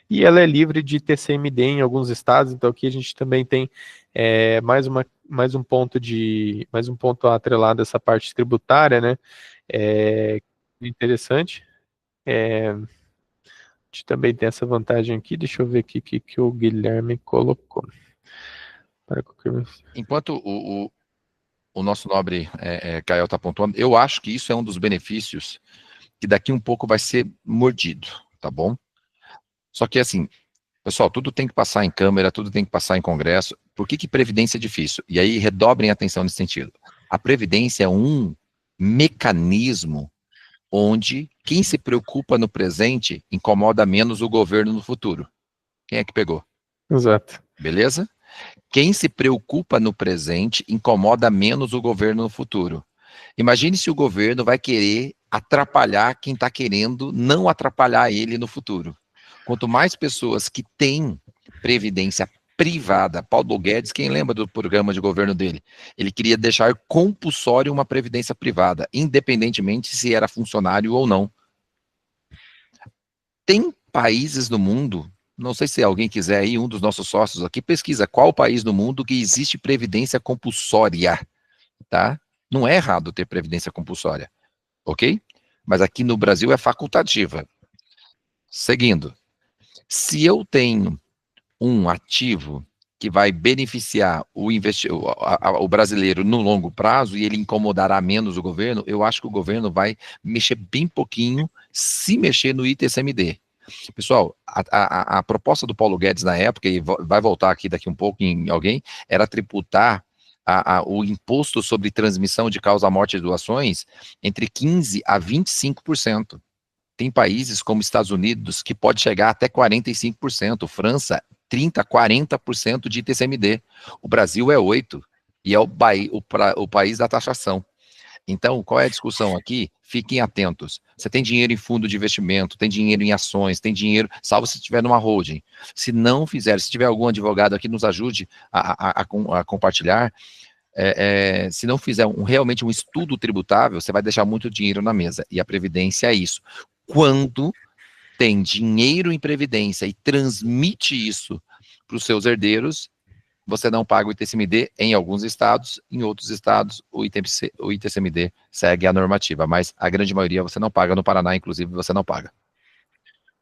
E ela é livre de TCMD em alguns estados, então aqui a gente também tem mais um ponto atrelado a essa parte tributária, né? Interessante. A gente também tem essa vantagem aqui, deixa eu ver aqui o que o Guilherme colocou. Enquanto o nosso nobre Kael está pontuando, eu acho que isso é um dos benefícios que daqui um pouco vai ser mordido, tá bom? Só que assim, pessoal, tudo tem que passar em Câmara, tudo tem que passar em Congresso. Por que Previdência é difícil? E aí redobrem a atenção nesse sentido. A Previdência é um mecanismo onde quem se preocupa no presente incomoda menos o governo no futuro. Quem é que pegou? Exato. Beleza? Quem se preocupa no presente incomoda menos o governo no futuro. Imagine se o governo vai querer atrapalhar quem está querendo não atrapalhar ele no futuro. Quanto mais pessoas que têm previdência privada, Paulo Guedes, quem lembra do programa de governo dele? Ele queria deixar compulsório uma previdência privada, independentemente se era funcionário ou não. Tem países no mundo, não sei se alguém quiser aí, um dos nossos sócios aqui, pesquisa qual país no mundo que existe previdência compulsória, tá? Não é errado ter previdência compulsória, ok? Mas aqui no Brasil é facultativa. Seguindo, se eu tenho um ativo que vai beneficiar o brasileiro no longo prazo e ele incomodará menos o governo, eu acho que o governo vai mexer bem pouquinho, se mexer no ITCMD. Pessoal, a proposta do Paulo Guedes na época, e vai voltar aqui daqui um pouco em alguém, era tributar o imposto sobre transmissão de causa-morte de doações entre 15% a 25%. Tem países como Estados Unidos que pode chegar até 45%, França 30%, 40% de ITCMD. O Brasil é 8%, e é o país da taxação. Então, qual é a discussão aqui? Fiquem atentos. Você tem dinheiro em fundo de investimento, tem dinheiro em ações, tem dinheiro, salvo se estiver numa holding. Se não fizer, se tiver algum advogado aqui, nos ajude a compartilhar. Se não fizer realmente um estudo tributável, você vai deixar muito dinheiro na mesa. E a Previdência é isso. Quando tem dinheiro em Previdência e transmite isso para os seus herdeiros, você não paga o ITCMD em alguns estados, em outros estados o ITCMD segue a normativa, mas a grande maioria você não paga, no Paraná inclusive você não paga.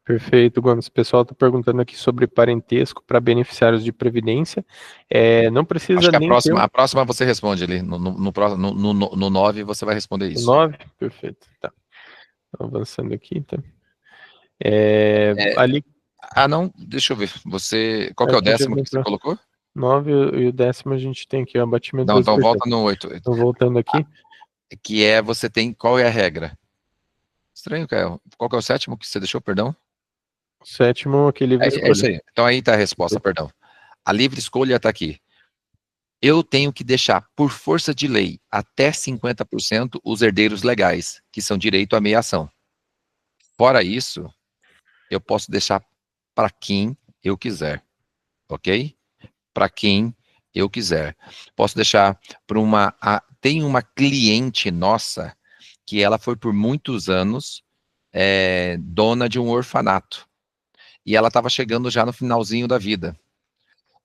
Perfeito, Gomes. O pessoal está perguntando aqui sobre parentesco para beneficiários de previdência. Não precisa Acho que nem a próxima você responde ali, no 9 você vai responder isso. 9? Perfeito, tá. Avançando aqui, tá. Ali... não, deixa eu ver, qual que é o 10º que você colocou? 9 e o 10º a gente tem aqui, o abatimento... Não, então volta no 8. Então, voltando aqui. Você tem, qual é a regra? Estranho, Caio. Qual que é o 7º que você deixou, perdão? O 7º, aquele livre escolha. É isso aí. Então aí está a resposta, perdão. A livre escolha está aqui. Eu tenho que deixar, por força de lei, até 50% os herdeiros legais, que são direito à meia-ação. Fora isso, eu posso deixar para quem eu quiser, ok? Para quem eu quiser. Posso deixar para uma... Tem uma cliente nossa, que ela foi por muitos anos dona de um orfanato. E ela estava chegando já no finalzinho da vida.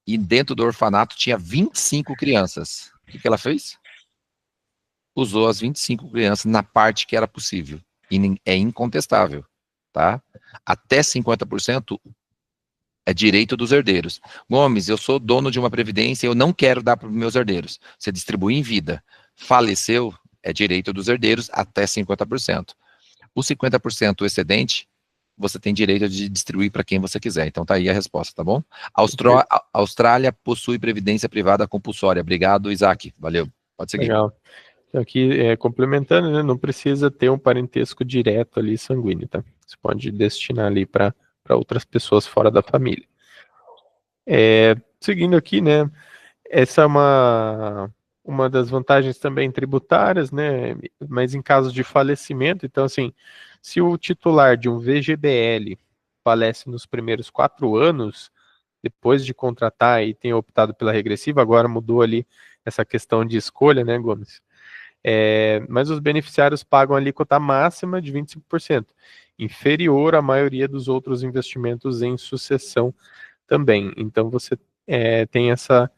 E dentro do orfanato tinha 25 crianças. O que ela fez? Usou as 25 crianças na parte que era possível. E é incontestável, tá? Até 50% é direito dos herdeiros. Gomes, eu sou dono de uma previdência, eu não quero dar para os meus herdeiros. Você distribui em vida. Faleceu, é direito dos herdeiros até 50%. O 50% excedente, você tem direito de distribuir para quem você quiser. Então tá aí a resposta, tá bom? Austrália possui previdência privada compulsória. Obrigado, Isaac. Valeu. Pode seguir. Legal. Aqui, complementando, né, não precisa ter um parentesco direto ali sanguíneo, tá? Você pode destinar ali para outras pessoas fora da família. Seguindo aqui, né, essa é uma das vantagens também tributárias, né, mas em caso de falecimento, então assim, se o titular de um VGBL falece nos primeiros 4 anos, depois de contratar e tem optado pela regressiva, agora mudou ali essa questão de escolha, né, Gomes? Mas os beneficiários pagam a alíquota máxima de 25%, inferior à maioria dos outros investimentos em sucessão também. Então você tem essa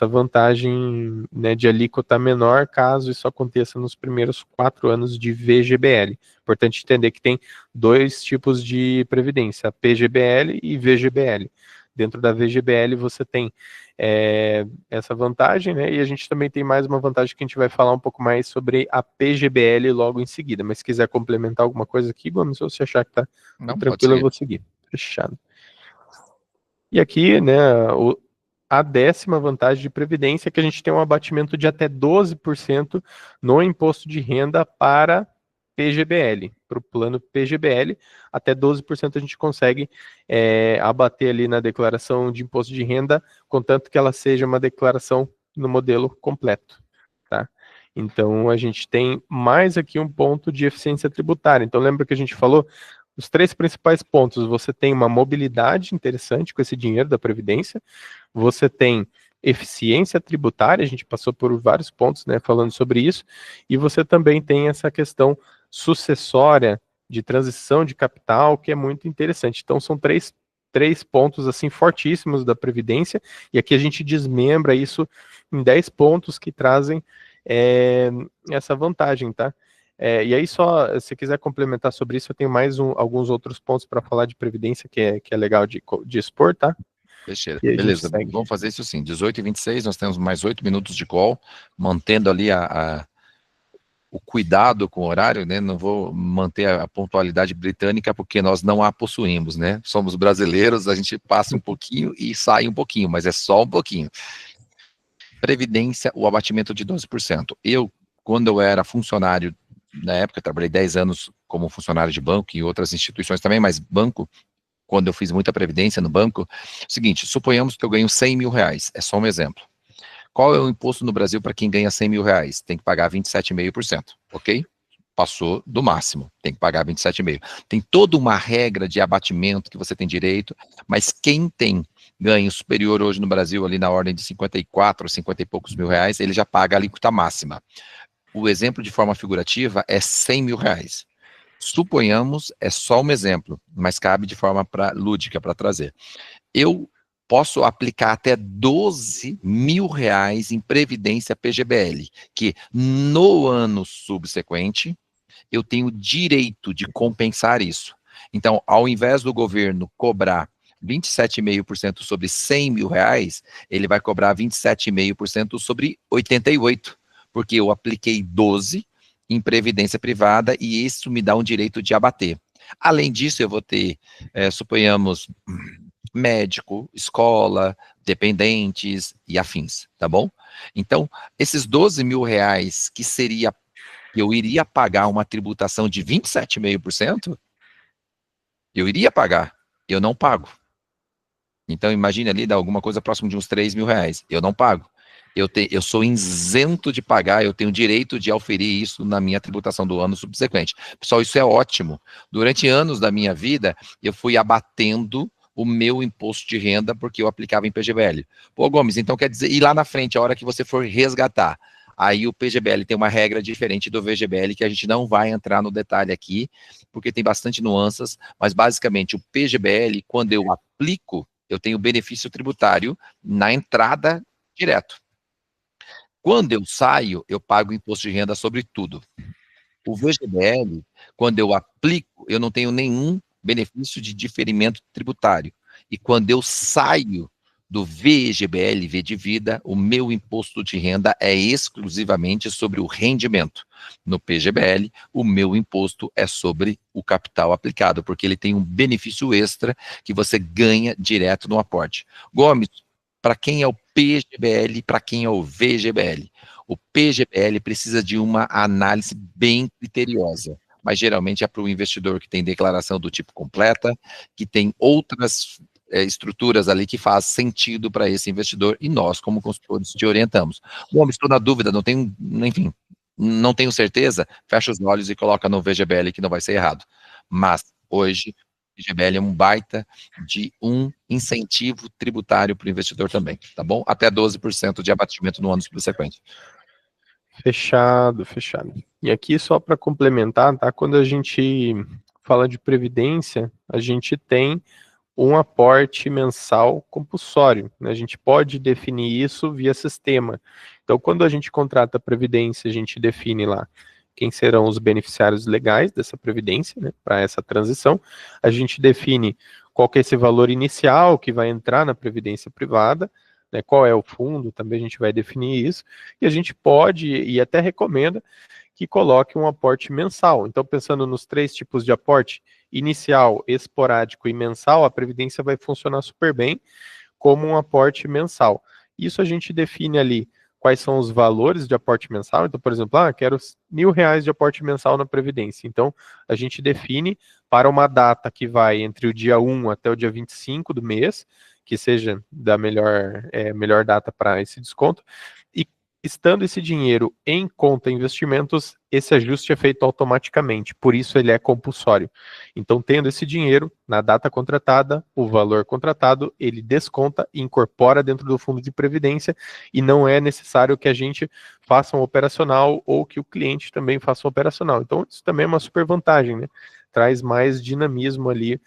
vantagem, né, de alíquota menor, caso isso aconteça nos primeiros 4 anos de VGBL. Importante entender que tem 2 tipos de previdência, PGBL e VGBL. Dentro da VGBL você tem essa vantagem, né, e a gente também tem mais uma vantagem que a gente vai falar um pouco mais sobre a PGBL logo em seguida, mas se quiser complementar alguma coisa aqui, Gomes, se você achar que tá tranquilo, eu vou seguir. Fechado. E aqui, né, a 10ª vantagem de previdência é que a gente tem um abatimento de até 12% no imposto de renda para PGBL, para o plano PGBL, até 12% a gente consegue abater ali na declaração de imposto de renda, contanto que ela seja uma declaração no modelo completo, tá? Então, a gente tem mais aqui um ponto de eficiência tributária. Então, lembra que a gente falou os 3 principais pontos: você tem uma mobilidade interessante com esse dinheiro da Previdência, você tem eficiência tributária, a gente passou por vários pontos, né, falando sobre isso, e você também tem essa questão sucessória de transição de capital, que é muito interessante. Então, são três pontos assim fortíssimos da Previdência, e aqui a gente desmembra isso em 10 pontos que trazem essa vantagem, tá? E aí, só, se quiser complementar sobre isso, eu tenho mais alguns outros pontos para falar de Previdência que é legal de expor, tá? Beleza, vamos fazer isso sim. 18h26, nós temos mais 8 minutos de call, mantendo ali o cuidado com o horário, né? Não vou manter a pontualidade britânica, porque nós não a possuímos, né? Somos brasileiros, a gente passa um pouquinho e sai um pouquinho, mas é só um pouquinho. Previdência, o abatimento de 12%. Quando eu era funcionário, na época, eu trabalhei 10 anos como funcionário de banco e outras instituições também, mas banco, quando eu fiz muita previdência no banco, seguinte, suponhamos que eu ganho 100 mil reais, é só um exemplo. Qual é o imposto no Brasil para quem ganha 100 mil reais? Tem que pagar 27,5%, ok? Passou do máximo, tem que pagar 27,5%. Tem toda uma regra de abatimento que você tem direito, mas quem tem ganho superior hoje no Brasil, ali na ordem de 54, 50 e poucos mil reais, ele já paga a alíquota máxima. O exemplo de forma figurativa é 100 mil reais. Suponhamos, é só um exemplo, mas cabe de forma lúdica para trazer. Eu posso aplicar até 12 mil reais em previdência PGBL, que no ano subsequente eu tenho direito de compensar isso. Então, ao invés do governo cobrar 27,5% sobre 100 mil reais, ele vai cobrar 27,5% sobre 88, porque eu apliquei 12 em previdência privada e isso me dá um direito de abater. Além disso, eu vou ter, suponhamos, médico, escola, dependentes e afins, tá bom? Então, esses 12 mil reais que eu iria pagar uma tributação de 27,5%, eu iria pagar, eu não pago. Então, imagine ali, dá alguma coisa próximo de uns 3 mil reais. Eu não pago. Eu sou isento de pagar, eu tenho direito de auferir isso na minha tributação do ano subsequente. Pessoal, isso é ótimo. Durante anos da minha vida, eu fui abatendo o meu imposto de renda porque eu aplicava em PGBL. Pô, Gomes, então quer dizer, e lá na frente, a hora que você for resgatar, aí o PGBL tem uma regra diferente do VGBL, que a gente não vai entrar no detalhe aqui, porque tem bastante nuances, mas basicamente o PGBL, quando eu aplico, eu tenho benefício tributário na entrada direto. Quando eu saio, eu pago imposto de renda sobre tudo. O VGBL, quando eu aplico, eu não tenho nenhum benefício de diferimento tributário. E quando eu saio do VGBL, V de vida, o meu imposto de renda é exclusivamente sobre o rendimento. No PGBL, o meu imposto é sobre o capital aplicado, porque ele tem um benefício extra que você ganha direto no aporte. Gomes, para quem é o PGBL, para quem é o VGBL? O PGBL precisa de uma análise bem criteriosa, mas geralmente é para o investidor que tem declaração do tipo completa, que tem outras estruturas ali que faz sentido para esse investidor, e nós, como consultores, te orientamos. Bom, estou na dúvida, não tenho, enfim, não tenho certeza, fecha os olhos e coloca no VGBL que não vai ser errado. Mas, hoje, o VGBL é um baita de um incentivo tributário para o investidor também, tá bom? Até 12% de abatimento no ano subsequente. Fechado, fechado. E aqui, só para complementar, tá? Quando a gente fala de previdência, a gente tem um aporte mensal compulsório, né? A gente pode definir isso via sistema. Então, quando a gente contrata a previdência, a gente define lá quem serão os beneficiários legais dessa previdência, né, para essa transição. A gente define qual que é esse valor inicial que vai entrar na previdência privada, né, qual é o fundo, também a gente vai definir isso, e a gente pode, e até recomenda, que coloque um aporte mensal. Então, pensando nos 3 tipos de aporte, inicial, esporádico e mensal, a previdência vai funcionar super bem como um aporte mensal. Isso a gente define ali quais são os valores de aporte mensal. Então, por exemplo, quero R$1.000 de aporte mensal na previdência. Então, a gente define para uma data que vai entre o dia 1 até o dia 25 do mês, que seja da melhor data para esse desconto, e estando esse dinheiro em conta investimentos, esse ajuste é feito automaticamente, por isso ele é compulsório. Então, tendo esse dinheiro na data contratada, o valor contratado, ele desconta e incorpora dentro do fundo de previdência, e não é necessário que a gente faça um operacional ou que o cliente também faça um operacional. Então, isso também é uma super vantagem, né? Traz mais dinamismo ali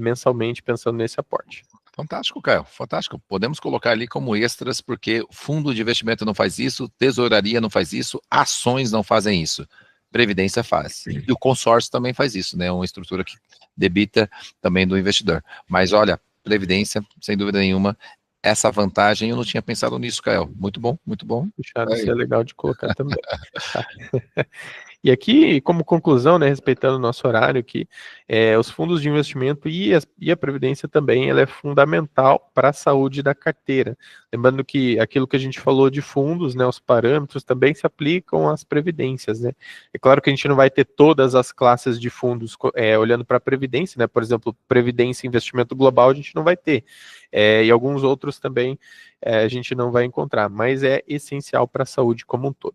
mensalmente pensando nesse aporte. Fantástico, Caio, fantástico. Podemos colocar ali como extras, porque fundo de investimento não faz isso, tesouraria não faz isso, ações não fazem isso. Previdência faz. E o consórcio também faz isso, né? Uma estrutura que debita também do investidor. Mas olha, Previdência, sem dúvida nenhuma, essa vantagem, eu não tinha pensado nisso, Caio. Muito bom, muito bom. Puxado, isso é legal de colocar também. E aqui, como conclusão, né, respeitando o nosso horário aqui, os fundos de investimento e a previdência também, ela é fundamental para a saúde da carteira. Lembrando que aquilo que a gente falou de fundos, né, os parâmetros também se aplicam às previdências, né. É claro que a gente não vai ter todas as classes de fundos olhando para a previdência, né, por exemplo, previdência e investimento global a gente não vai ter, e alguns outros também a gente não vai encontrar, mas é essencial para a saúde como um todo.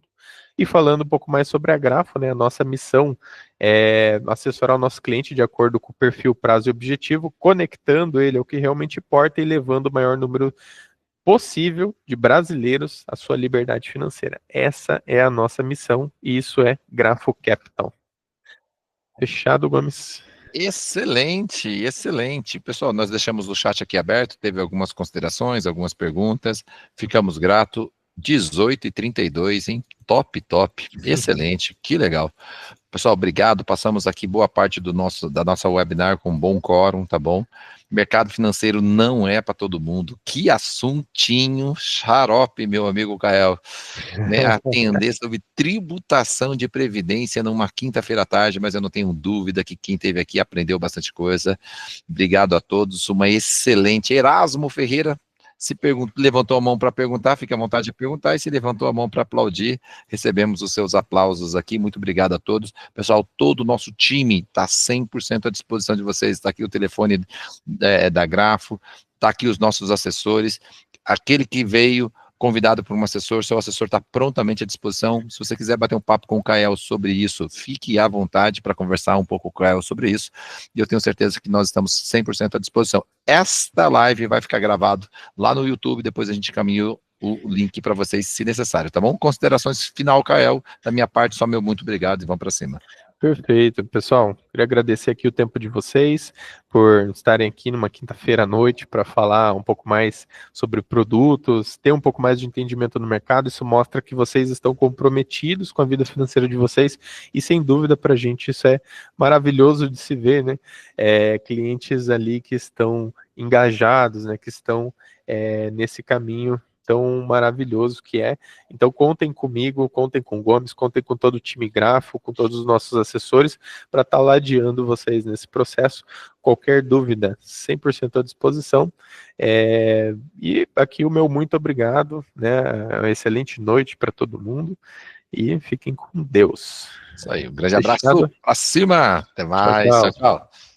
E falando um pouco mais sobre a Grafo, né, a nossa missão é assessorar o nosso cliente de acordo com o perfil, prazo e objetivo, conectando ele ao que realmente importa e levando o maior número possível de brasileiros à sua liberdade financeira. Essa é a nossa missão e isso é Grafo Capital. Fechado, Gomes? Excelente, excelente. Pessoal, nós deixamos o chat aqui aberto, teve algumas considerações, algumas perguntas, ficamos gratos. 18h32, hein? Top, top. Excelente, que legal. Pessoal, obrigado. Passamos aqui boa parte da nossa webinar com um bom quórum, tá bom? Mercado financeiro não é para todo mundo. Que assuntinho xarope, meu amigo Kael. Né? Atender sobre tributação de previdência numa quinta-feira à tarde, mas eu não tenho dúvida que quem esteve aqui aprendeu bastante coisa. Obrigado a todos. Uma excelente. Erasmo Ferreira levantou a mão para perguntar, fique à vontade de perguntar, e se levantou a mão para aplaudir, recebemos os seus aplausos aqui. Muito obrigado a todos. Pessoal, todo o nosso time está 100% à disposição de vocês. Está aqui o telefone da Grafo, tá aqui os nossos assessores, aquele que veio convidado por um assessor, seu assessor está prontamente à disposição. Se você quiser bater um papo com o Kael sobre isso, fique à vontade para conversar um pouco com o Kael sobre isso, e eu tenho certeza que nós estamos 100% à disposição. Esta live vai ficar gravado lá no YouTube, depois a gente encaminha o link para vocês, se necessário, tá bom? Considerações final, Kael, da minha parte, só meu muito obrigado e vamos para cima. Perfeito, pessoal. Queria agradecer aqui o tempo de vocês por estarem aqui numa quinta-feira à noite para falar um pouco mais sobre produtos, ter um pouco mais de entendimento no mercado. Isso mostra que vocês estão comprometidos com a vida financeira de vocês e, sem dúvida, para a gente isso é maravilhoso de se ver, né? Clientes ali que estão engajados, né? Que estão nesse caminho tão maravilhoso que é. Então contem comigo, contem com o Gomes, contem com todo o time Grafo, com todos os nossos assessores, para estar ladeando vocês nesse processo. Qualquer dúvida, 100% à disposição. E aqui o meu muito obrigado, né? Uma excelente noite para todo mundo e fiquem com Deus. Isso aí, um grande abraço, acima, até mais, Tchau, tchau. tchau, tchau.